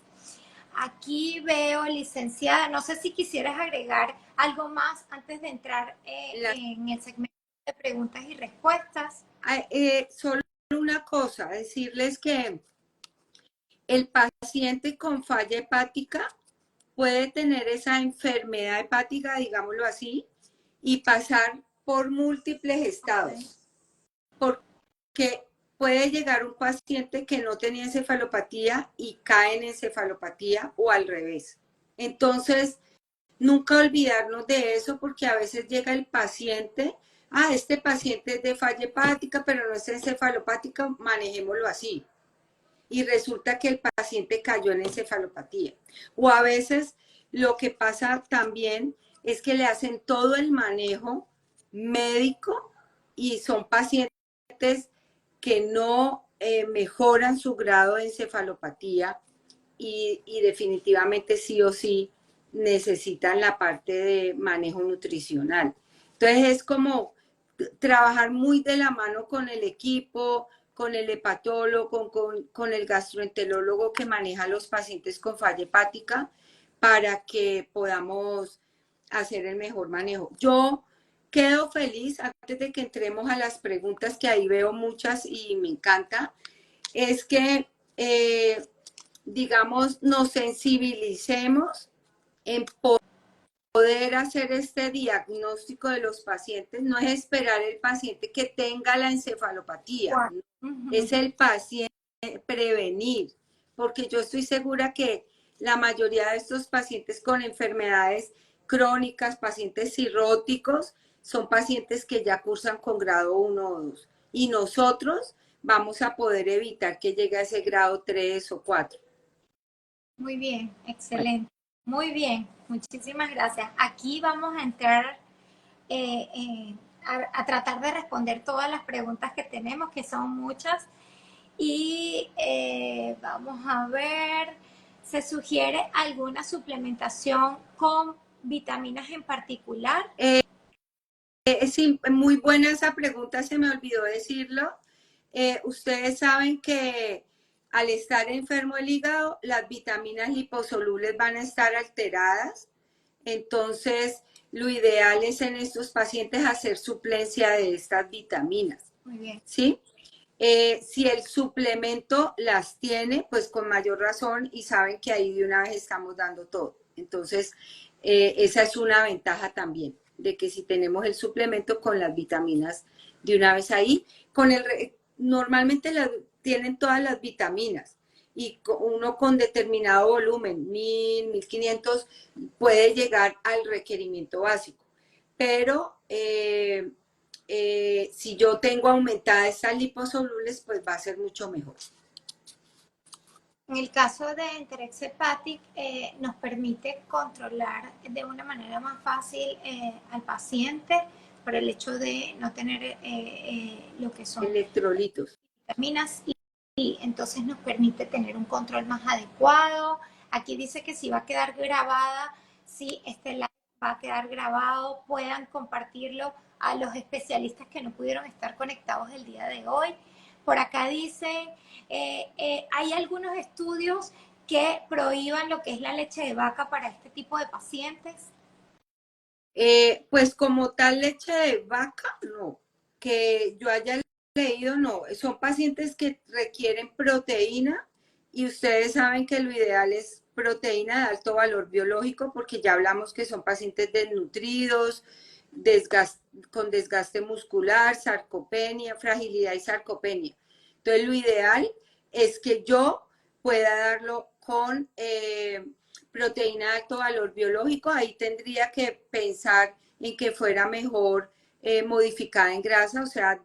Aquí veo, licenciada, no sé si quisieras agregar algo más antes de entrar en el segmento de preguntas y respuestas. Solo una cosa, decirles que el paciente con falla hepática puede tener esa enfermedad hepática, digámoslo así, y pasar por múltiples estados. Porque puede llegar un paciente que no tenía encefalopatía y cae en encefalopatía o al revés. Entonces, nunca olvidarnos de eso, porque a veces llega el paciente, este paciente es de falla hepática, pero no es encefalopática, manejémoslo así. Y resulta que el paciente cayó en encefalopatía. O a veces lo que pasa también es que le hacen todo el manejo médico y son pacientes que no mejoran su grado de encefalopatía y definitivamente sí o sí necesitan la parte de manejo nutricional. Entonces es como trabajar muy de la mano con el equipo, con el hepatólogo, con el gastroenterólogo que maneja a los pacientes con falla hepática para que podamos hacer el mejor manejo. Yo quedo feliz, antes de que entremos a las preguntas, que ahí veo muchas y me encanta, es que, digamos, nos sensibilicemos en poder hacer este diagnóstico de los pacientes. No es esperar el paciente que tenga la encefalopatía, es el paciente prevenir, porque yo estoy segura que la mayoría de estos pacientes con enfermedades crónicas, pacientes cirróticos, son pacientes que ya cursan con grado 1 o 2. Y nosotros vamos a poder evitar que llegue a ese grado 3 o 4. Muy bien, excelente. Muy bien, muchísimas gracias. Aquí vamos a entrar a tratar de responder todas las preguntas que tenemos, que son muchas. Y vamos a ver, ¿se sugiere alguna suplementación con vitaminas en particular? Sí, muy buena esa pregunta, se me olvidó decirlo. Ustedes saben que al estar enfermo el hígado, las vitaminas liposolubles van a estar alteradas. Entonces, lo ideal es en estos pacientes hacer suplencia de estas vitaminas. Muy bien. ¿Sí? Si el suplemento las tiene, pues con mayor razón y saben que ahí de una vez estamos dando todo. Entonces, esa es una ventaja también, de que si tenemos el suplemento con las vitaminas de una vez ahí, normalmente tienen todas las vitaminas y uno con determinado volumen, 1000, 1500, puede llegar al requerimiento básico. Pero si yo tengo aumentadas estas liposolubles, pues va a ser mucho mejor. En el caso de Enterex Hepatic, nos permite controlar de una manera más fácil al paciente por el hecho de no tener lo que son electrolitos, vitaminas y entonces nos permite tener un control más adecuado. Aquí dice que si va a quedar grabada, si este live va a quedar grabado, puedan compartirlo a los especialistas que no pudieron estar conectados el día de hoy. Por acá dice, hay algunos estudios que prohíban lo que es la leche de vaca para este tipo de pacientes. Pues como tal leche de vaca, no. Que yo haya leído, no. Son pacientes que requieren proteína y ustedes saben que lo ideal es proteína de alto valor biológico porque ya hablamos que son pacientes desnutridos, con desgaste muscular, sarcopenia, fragilidad y sarcopenia. Entonces lo ideal es que yo pueda darlo con proteína de alto valor biológico. Ahí tendría que pensar en que fuera mejor modificada en grasa, o sea,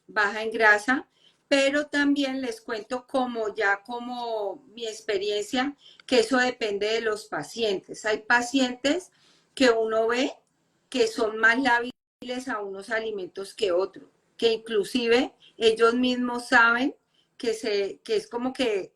baja en grasa, pero también les cuento como mi experiencia, que eso depende de los pacientes. Hay pacientes que uno ve que son más lábiles a unos alimentos que otros, que inclusive ellos mismos saben que es como que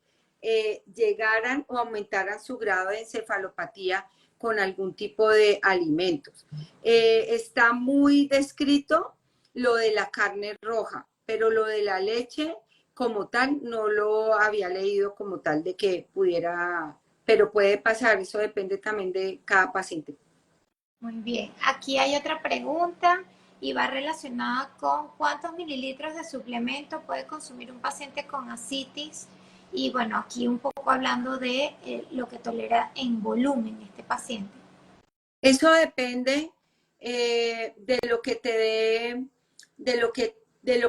llegaran o aumentaran su grado de encefalopatía con algún tipo de alimentos. Está muy descrito lo de la carne roja, pero lo de la leche como tal no lo había leído como tal de que pudiera, pero puede pasar, eso depende también de cada paciente. Muy bien, aquí hay otra pregunta y va relacionada con cuántos mililitros de suplemento puede consumir un paciente con ascitis. Y bueno, aquí un poco hablando de lo que tolera en volumen este paciente. Eso depende de lo que te dé, de lo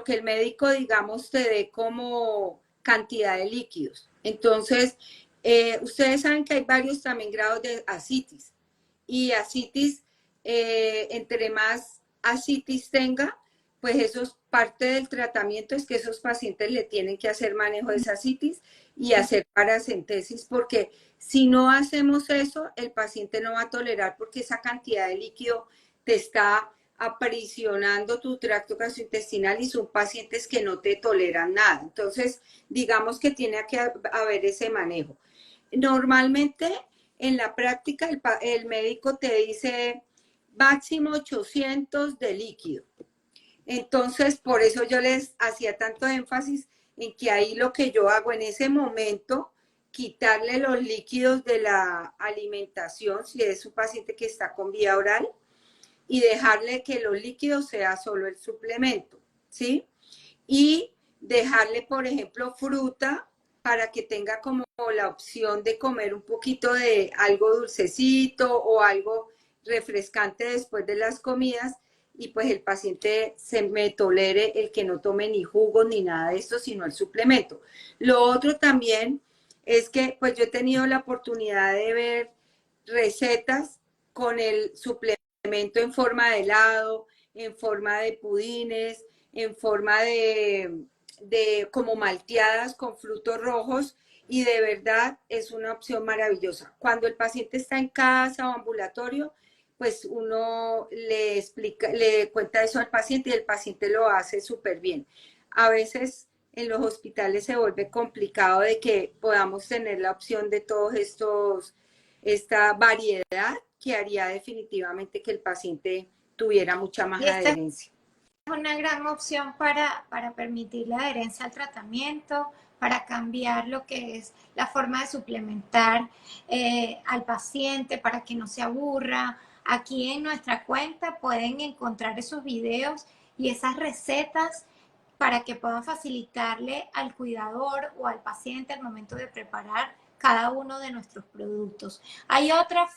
que el médico, digamos, te dé como cantidad de líquidos. Entonces, ustedes saben que hay varios también grados de ascitis. Y ascitis, entre más ascitis tenga, pues eso es parte del tratamiento, es que esos pacientes le tienen que hacer manejo de esa ascitis y hacer paracentesis, porque si no hacemos eso, el paciente no va a tolerar porque esa cantidad de líquido te está aprisionando tu tracto gastrointestinal y son pacientes que no te toleran nada. Entonces, digamos que tiene que haber ese manejo. Normalmente, en la práctica, el médico te dice máximo 800 de líquido. Entonces, por eso yo les hacía tanto énfasis en que ahí lo que yo hago en ese momento, quitarle los líquidos de la alimentación, si es un paciente que está con vía oral, y dejarle que los líquidos sea solo el suplemento, ¿sí? Y dejarle, por ejemplo, fruta para que tenga como la opción de comer un poquito de algo dulcecito o algo refrescante después de las comidas y pues el paciente se me tolere el que no tome ni jugos ni nada de esto, sino el suplemento. Lo otro también es que pues yo he tenido la oportunidad de ver recetas con el suplemento en forma de helado, en forma de pudines, en forma de como malteadas con frutos rojos y de verdad es una opción maravillosa. Cuando el paciente está en casa o ambulatorio, pues uno le explica, le cuenta eso al paciente y el paciente lo hace súper bien. A veces en los hospitales se vuelve complicado de que podamos tener la opción de todos esta variedad que haría definitivamente que el paciente tuviera mucha más Y esta es adherencia. una gran opción para permitir la adherencia al tratamiento, para cambiar lo que es la forma de suplementar al paciente, para que no se aburra. Aquí en nuestra cuenta pueden encontrar esos videos y esas recetas para que puedan facilitarle al cuidador o al paciente al momento de preparar cada uno de nuestros productos. Hay otra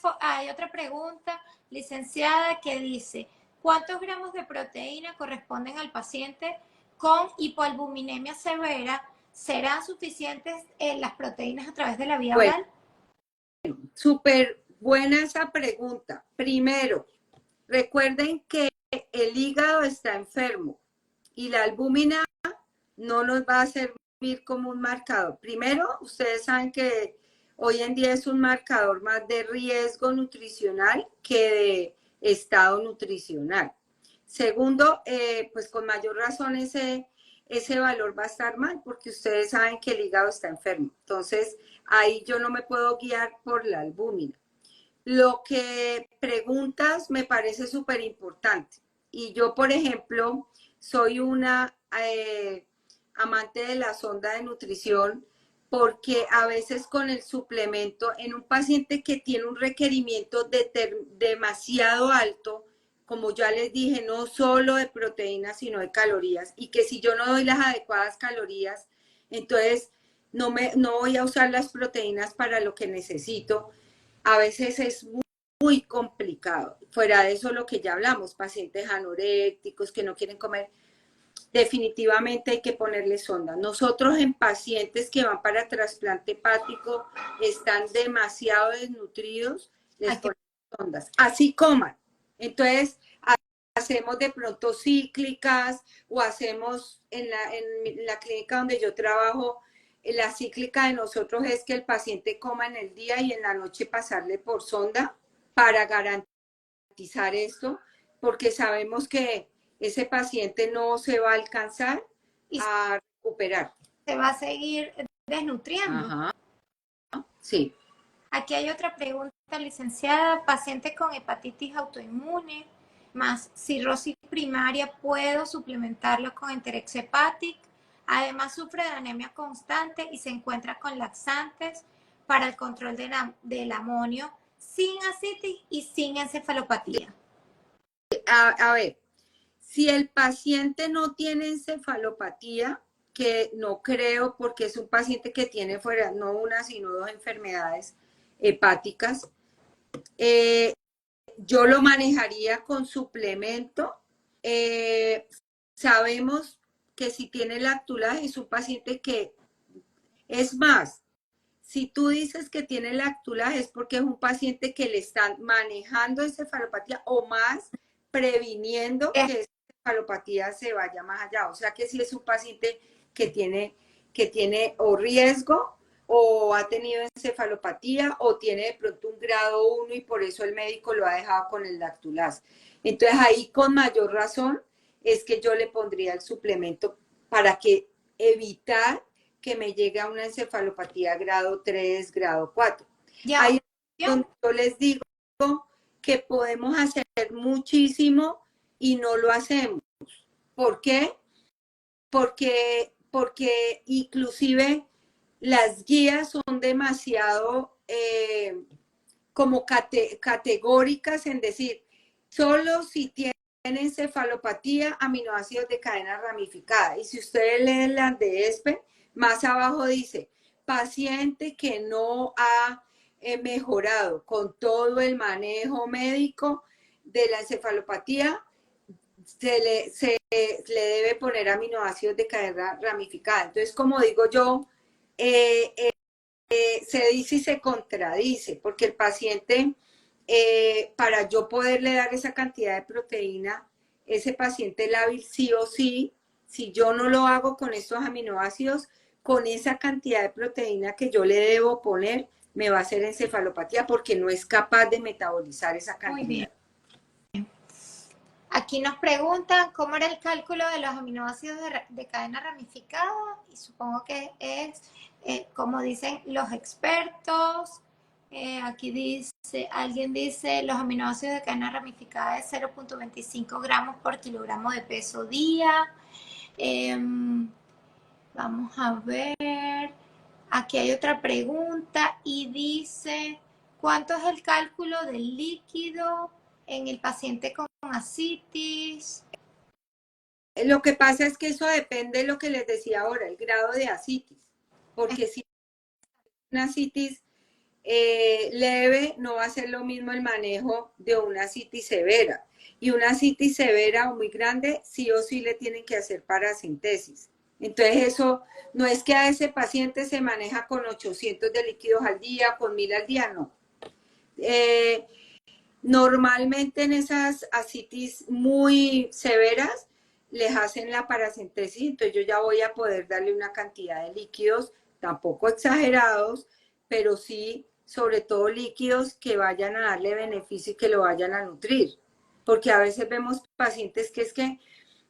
pregunta, licenciada, que dice, ¿cuántos gramos de proteína corresponden al paciente con hipoalbuminemia severa? ¿Serán suficientes las proteínas a través de la vía Bueno, oral? súper buena esa pregunta. Primero, recuerden que el hígado está enfermo y la albúmina no nos va a servir como un marcador. Primero, ustedes saben que hoy en día es un marcador más de riesgo nutricional que de estado nutricional. Segundo, pues con mayor razón ese valor va a estar mal porque ustedes saben que el hígado está enfermo. Entonces, ahí yo no me puedo guiar por la albúmina. Lo que preguntas me parece súper importante. Y yo, por ejemplo, soy una amante de la sonda de nutrición porque a veces con el suplemento en un paciente que tiene un requerimiento demasiado alto, como ya les dije, no solo de proteínas, sino de calorías, y que si yo no doy las adecuadas calorías, entonces no voy a usar las proteínas para lo que necesito. A veces es muy complicado. Fuera de eso, lo que ya hablamos, pacientes anorécticos que no quieren comer, definitivamente hay que ponerle sonda. Nosotros en pacientes que van para trasplante hepático están demasiado desnutridos, les Hay que ponemos sondas. Así coman. Entonces, hacemos de pronto cíclicas o hacemos en la clínica donde yo trabajo, la cíclica de nosotros es que el paciente coma en el día y en la noche pasarle por sonda para garantizar esto, porque sabemos que ese paciente no se va a alcanzar y a recuperar. se va a seguir desnutriendo. Ajá, sí. Aquí hay otra pregunta, licenciada. Paciente con hepatitis autoinmune más cirrosis primaria, ¿puedo suplementarlo con Enterex Hepatic? Además sufre de anemia constante y se encuentra con laxantes para el control del amonio, sin ascitis y sin encefalopatía. A ver, si el paciente no tiene encefalopatía, que no creo porque es un paciente que tiene fuera no una, sino dos enfermedades hepáticas, yo lo manejaría con suplemento. Sabemos que si tiene lactulaje es un paciente que, es más, si tú dices que tiene lactulaje es porque es un paciente que le están manejando encefalopatía o más previniendo que esa encefalopatía se vaya más allá. O sea que si es un paciente que tiene o riesgo o ha tenido encefalopatía o tiene de pronto un grado 1 y por eso el médico lo ha dejado con el lactulaz. Entonces ahí con mayor razón es que yo le pondría el suplemento para que evitar que me llegue a una encefalopatía grado 3, grado 4. Ya, Ahí es donde yo les digo que podemos hacer muchísimo y no lo hacemos. ¿Por qué? Porque inclusive las guías son demasiado como categóricas en decir, solo si tienen encefalopatía, aminoácidos de cadena ramificada. Y si ustedes leen las de ESPE, más abajo dice, paciente que no ha mejorado con todo el manejo médico de la encefalopatía, se le debe poner aminoácidos de cadena ramificada. Entonces, como digo yo, se dice y se contradice, porque el paciente, para yo poderle dar esa cantidad de proteína, ese paciente lábil sí o sí, si yo no lo hago con estos aminoácidos, con esa cantidad de proteína que yo le debo poner, me va a hacer encefalopatía porque no es capaz de metabolizar esa cantidad. muy bien. Aquí nos preguntan cómo era el cálculo de los aminoácidos de cadena ramificada y supongo que es, como dicen los expertos, aquí dice, alguien dice los aminoácidos de cadena ramificada es 0.25 gramos por kilogramo de peso día. Vamos a ver, aquí hay otra pregunta y dice, ¿cuánto es el cálculo del líquido en el paciente con ascitis? Lo que pasa es que eso depende de lo que les decía ahora, el grado de ascitis, porque si una ascitis leve no va a ser lo mismo el manejo de una ascitis severa. Y una ascitis severa o muy grande, sí o sí le tienen que hacer paracentesis. Entonces eso no es que a ese paciente se maneja con 800 de líquidos al día, con 1000 al día, no. Normalmente en esas ascitis muy severas les hacen la paracentesis, entonces yo ya voy a poder darle una cantidad de líquidos, tampoco exagerados, pero sí, sobre todo líquidos que vayan a darle beneficio y que lo vayan a nutrir. Porque a veces vemos pacientes que es que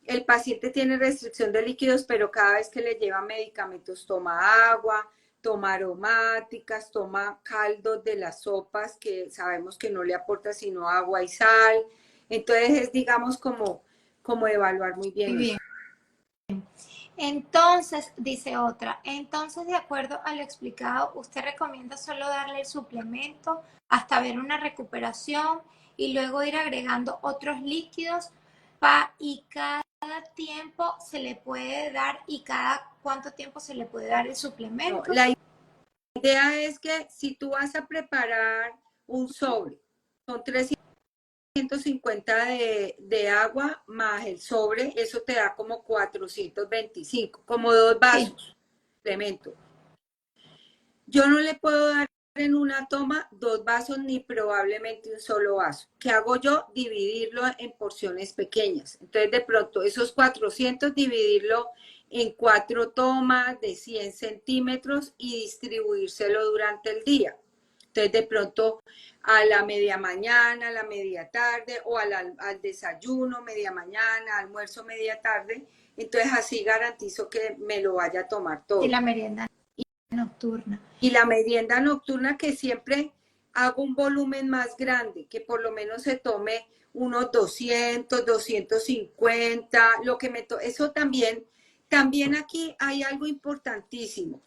el paciente tiene restricción de líquidos, pero cada vez que le lleva medicamentos toma agua, toma aromáticas, toma caldos de las sopas que sabemos que no le aporta sino agua y sal. Entonces es, digamos, como evaluar muy bien, Muy eso. bien. Entonces, dice otra, entonces de acuerdo a lo explicado, usted recomienda solo darle el suplemento hasta ver una recuperación y luego ir agregando otros líquidos y cada tiempo se le puede dar y cada cuánto tiempo se le puede dar el No, suplemento. la idea es que si tú vas a preparar un sobre, son 350 de agua más el sobre, eso te da como 425, como 2 Sí, vasos de suplemento. Yo no le puedo dar en una toma 2 vasos ni probablemente un solo vaso. ¿Qué hago yo? Dividirlo en porciones pequeñas. Entonces de pronto esos 400 dividirlo en 4 tomas de 100 centímetros y distribuírselo durante el día. Entonces de pronto a la media mañana, a la media tarde o al desayuno, media mañana, almuerzo, media tarde. Entonces así garantizo que me lo vaya a tomar sí, todo. la merienda nocturna. Y la merienda nocturna que siempre hago un volumen más grande, que por lo menos se tome unos 200, 250, lo que eso también aquí hay algo importantísimo.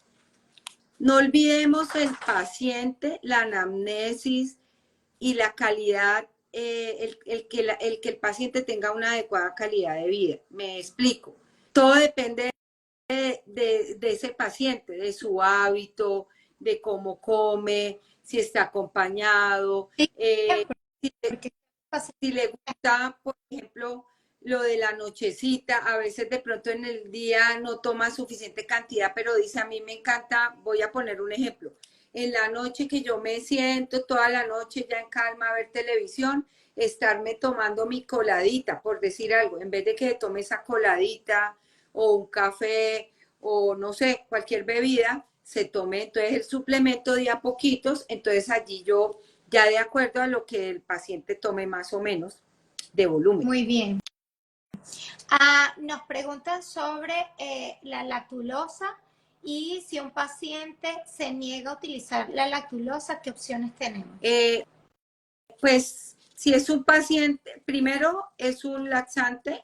No olvidemos el paciente, la anamnesis y la calidad, el que el paciente tenga una adecuada calidad de vida. Me explico. Todo depende de ese paciente, de su hábito, de cómo come, si está acompañado, Sí, si, porque si le gusta, por ejemplo, lo de la nochecita, a veces de pronto en el día no toma suficiente cantidad, pero dice, a mí me encanta, voy a poner un ejemplo, en la noche que yo me siento toda la noche ya en calma a ver televisión, estarme tomando mi coladita, por decir algo, en vez de que tome esa coladita o un café o no sé, cualquier bebida, se tome entonces el suplemento de a poquitos, entonces allí yo ya de acuerdo a lo que el paciente tome más o menos de volumen. muy bien. Nos preguntan sobre la lactulosa y si un paciente se niega a utilizar la lactulosa, ¿qué opciones tenemos? Pues si es un paciente, primero es un laxante,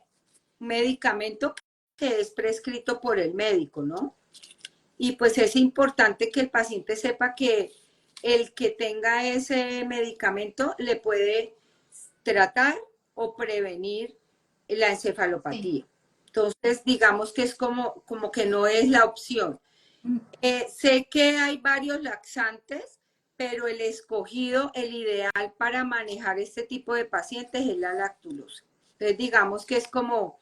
un medicamento que es prescrito por el médico, ¿no? Y pues es importante que el paciente sepa que el que tenga ese medicamento le puede tratar o prevenir la Sí. encefalopatía. Entonces, digamos que es como que no es la opción. Sé que hay varios laxantes, pero el escogido, el ideal para manejar este tipo de pacientes es la lactulosa. Entonces, digamos que es como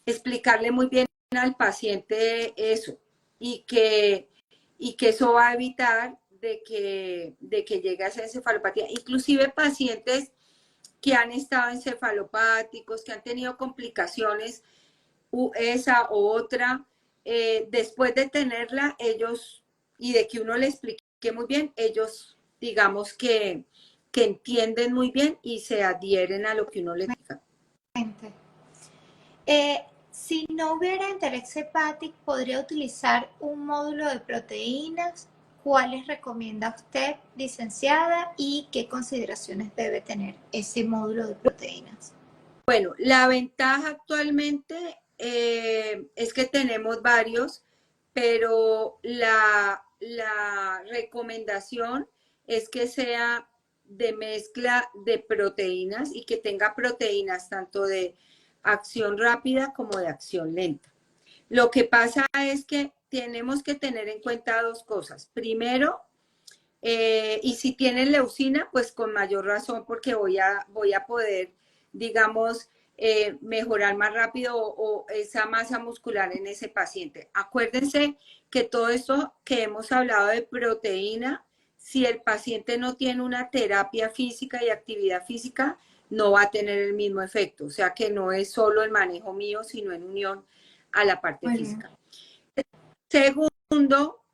explicarle muy bien al paciente eso y que eso va a evitar de que llegue a esa encefalopatía. Inclusive pacientes que han estado encefalopáticos, que han tenido complicaciones, esa u otra, después de tenerla, ellos, y de que uno le explique muy bien, ellos, digamos que entienden muy bien y se adhieren a lo que uno les diga. Si no hubiera Enterex Hepatic, ¿podría utilizar un módulo de proteínas? ¿Cuáles recomienda usted, licenciada? ¿Y qué consideraciones debe tener ese módulo de proteínas? Bueno, la ventaja actualmente es que tenemos varios, pero la recomendación es que sea de mezcla de proteínas y que tenga proteínas tanto de acción rápida como de acción lenta. Lo que pasa es que tenemos que tener en cuenta dos cosas. Primero, y si tienen leucina, pues con mayor razón porque voy a poder, digamos, mejorar más rápido o esa masa muscular en ese paciente. Acuérdense que todo esto que hemos hablado de proteína, si el paciente no tiene una terapia física y actividad física, no va a tener el mismo efecto. O sea que no es solo el manejo mío, sino en unión a la parte Muy bien. física. Segundo,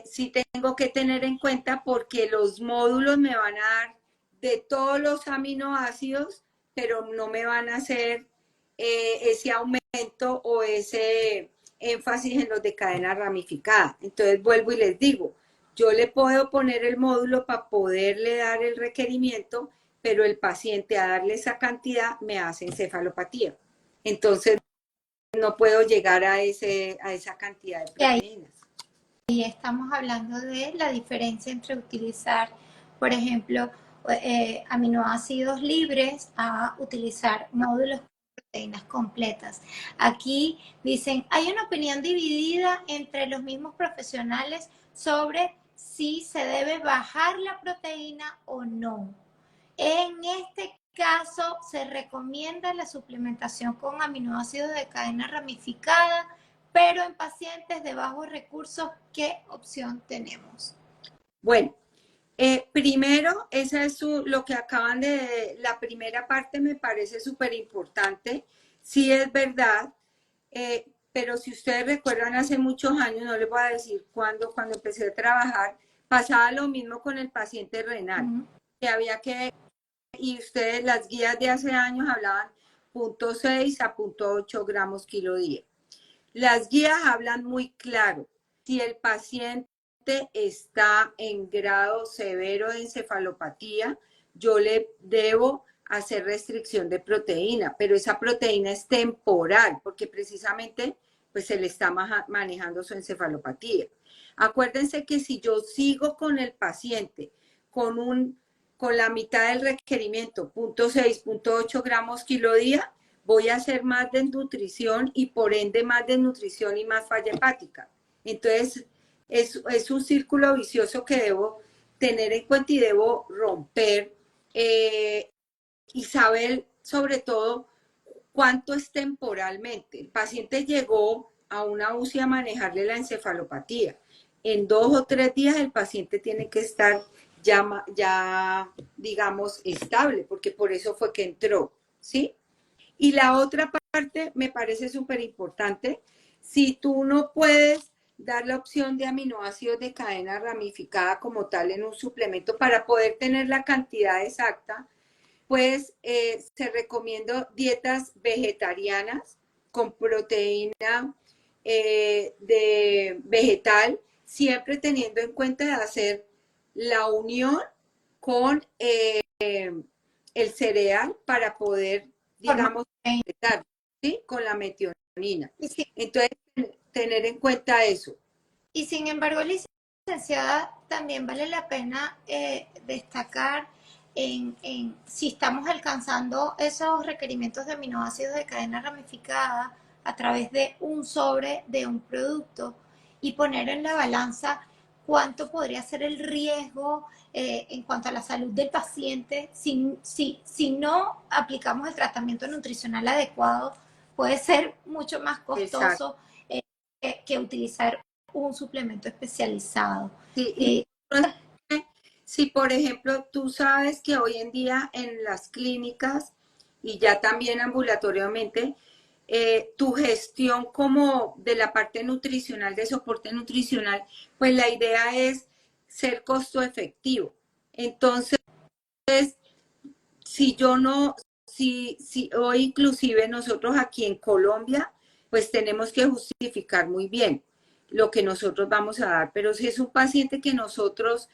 sí tengo que tener en cuenta porque los módulos me van a dar de todos los aminoácidos, pero no me van a hacer ese aumento o ese énfasis en los de cadena ramificada. Entonces vuelvo y les digo, yo le puedo poner el módulo para poderle dar el requerimiento, pero el paciente a darle esa cantidad me hace encefalopatía. Entonces no puedo llegar a esa cantidad de Y ahí proteínas. estamos hablando de la diferencia entre utilizar, por ejemplo, aminoácidos libres a utilizar módulos de proteínas completas. Aquí dicen, hay una opinión dividida entre los mismos profesionales sobre si se debe bajar la proteína o no. En este caso, se recomienda la suplementación con aminoácidos de cadena ramificada, pero en pacientes de bajos recursos, ¿qué opción tenemos? Bueno, primero, esa es lo que acaban de, la primera parte me parece súper importante. Sí es verdad, pero si ustedes recuerdan hace muchos años, no les voy a decir cuándo, cuando empecé a trabajar, pasaba lo mismo con el paciente renal, que había que, y ustedes, las guías de hace años hablaban 0,6 a 0,8 gramos kilo día. Las guías hablan muy claro. Si el paciente está en grado severo de encefalopatía, yo le debo hacer restricción de proteína, pero esa proteína es temporal porque precisamente pues se le está manejando su encefalopatía. Acuérdense que si yo sigo con el paciente con la mitad del requerimiento, 0,6, 0,8 gramos kilo día, voy a hacer más desnutrición y por ende más desnutrición y más falla hepática. Entonces, es un círculo vicioso que debo tener en cuenta y debo romper y saber sobre todo cuánto es temporalmente. El paciente llegó a una UCI a manejarle la encefalopatía. En 2 o 3 días el paciente tiene que estar ya digamos, estable, porque por eso fue que entró, ¿sí? Y la otra parte me parece súper importante. Si tú no puedes dar la opción de aminoácidos de cadena ramificada como tal en un suplemento para poder tener la cantidad exacta, pues se recomienda dietas vegetarianas con proteína de vegetal, siempre teniendo en cuenta de hacer la unión con el cereal para poder, digamos, completar, ¿sí? Con la metionina. Entonces, tener en cuenta eso. Y sin embargo, licenciada, también vale la pena destacar si estamos alcanzando esos requerimientos de aminoácidos de cadena ramificada a través de un sobre de un producto y poner en la balanza cuánto podría ser el riesgo en cuanto a la salud del paciente si no aplicamos el tratamiento nutricional adecuado, puede ser mucho más Exacto. costoso que utilizar un suplemento especializado. Sí, y si por ejemplo tú sabes que hoy en día en las clínicas y ya también ambulatoriamente, tu gestión como de la parte nutricional, de soporte nutricional, pues la idea es ser costo efectivo. Entonces, si yo no, si hoy inclusive nosotros aquí en Colombia, pues tenemos que justificar muy bien lo que nosotros vamos a dar. Pero si es un paciente que nosotros,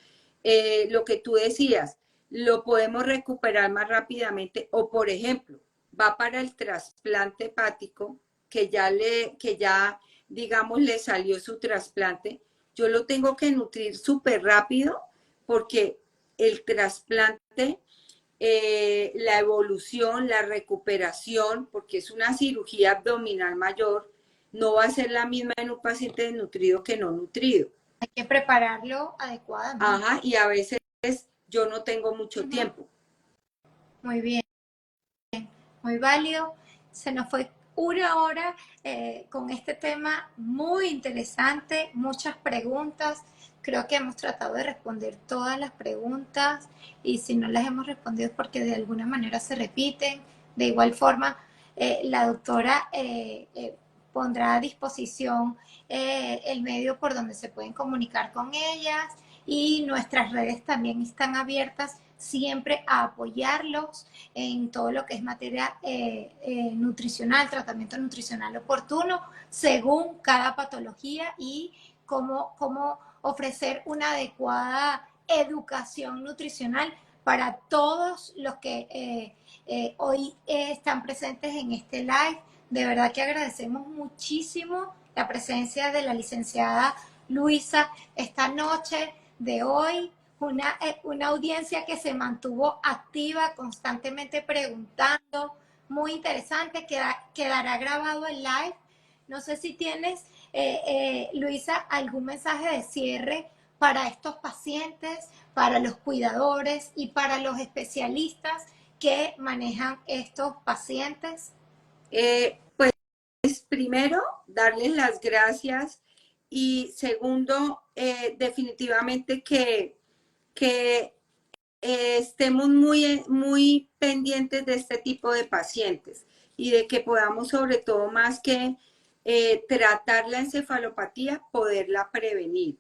lo que tú decías, lo podemos recuperar más rápidamente, o por ejemplo, va para el trasplante hepático, que ya, digamos, le salió su trasplante, yo lo tengo que nutrir súper rápido porque el trasplante, la evolución, la recuperación, porque es una cirugía abdominal mayor, no va a ser la misma en un paciente desnutrido que no nutrido. Hay que prepararlo adecuadamente. Ajá, y a veces yo no tengo mucho tiempo. Muy bien, muy válido. Se nos fue una hora con este tema muy interesante, muchas preguntas. Creo que hemos tratado de responder todas las preguntas y si no las hemos respondido es porque de alguna manera se repiten. De igual forma, la doctora pondrá a disposición el medio por donde se pueden comunicar con ellas y nuestras redes también están abiertas siempre a apoyarlos en todo lo que es materia nutricional, tratamiento nutricional oportuno, según cada patología y cómo ofrecer una adecuada educación nutricional para todos los que hoy están presentes en este live. De verdad que agradecemos muchísimo la presencia de la licenciada Luisa esta noche de hoy. Una audiencia que se mantuvo activa, constantemente preguntando, muy interesante, quedará grabado el live. No sé si tienes, Luisa, algún mensaje de cierre para estos pacientes, para los cuidadores y para los especialistas que manejan estos pacientes. Pues primero, darles las gracias y segundo, definitivamente que estemos muy pendientes de este tipo de pacientes y de que podamos, sobre todo, más que tratar la encefalopatía, poderla prevenir.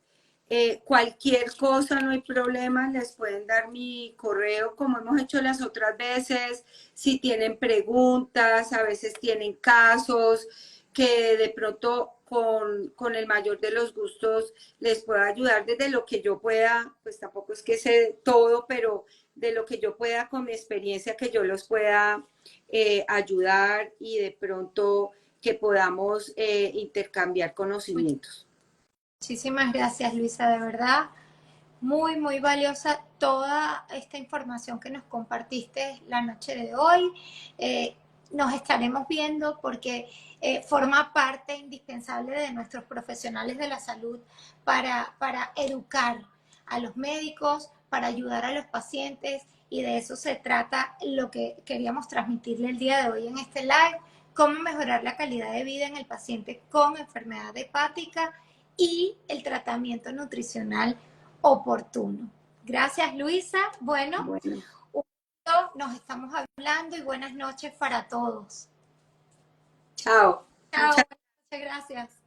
Cualquier cosa, no hay problema, les pueden dar mi correo como hemos hecho las otras veces, si tienen preguntas, a veces tienen casos que de pronto con el mayor de los gustos les pueda ayudar desde lo que yo pueda, pues tampoco es que sé todo, pero de lo que yo pueda con mi experiencia, que yo los pueda ayudar y de pronto que podamos intercambiar conocimientos. Muchísimas gracias, Luisa, de verdad. Muy, muy valiosa toda esta información que nos compartiste la noche de hoy. Nos estaremos viendo porque forma parte indispensable de nuestros profesionales de la salud para educar a los médicos, para ayudar a los pacientes y de eso se trata lo que queríamos transmitirle el día de hoy en este live, cómo mejorar la calidad de vida en el paciente con enfermedad hepática y el tratamiento nutricional oportuno. Gracias, Luisa. Bueno, nos estamos hablando y buenas noches para todos. Chao. Chao, muchas gracias.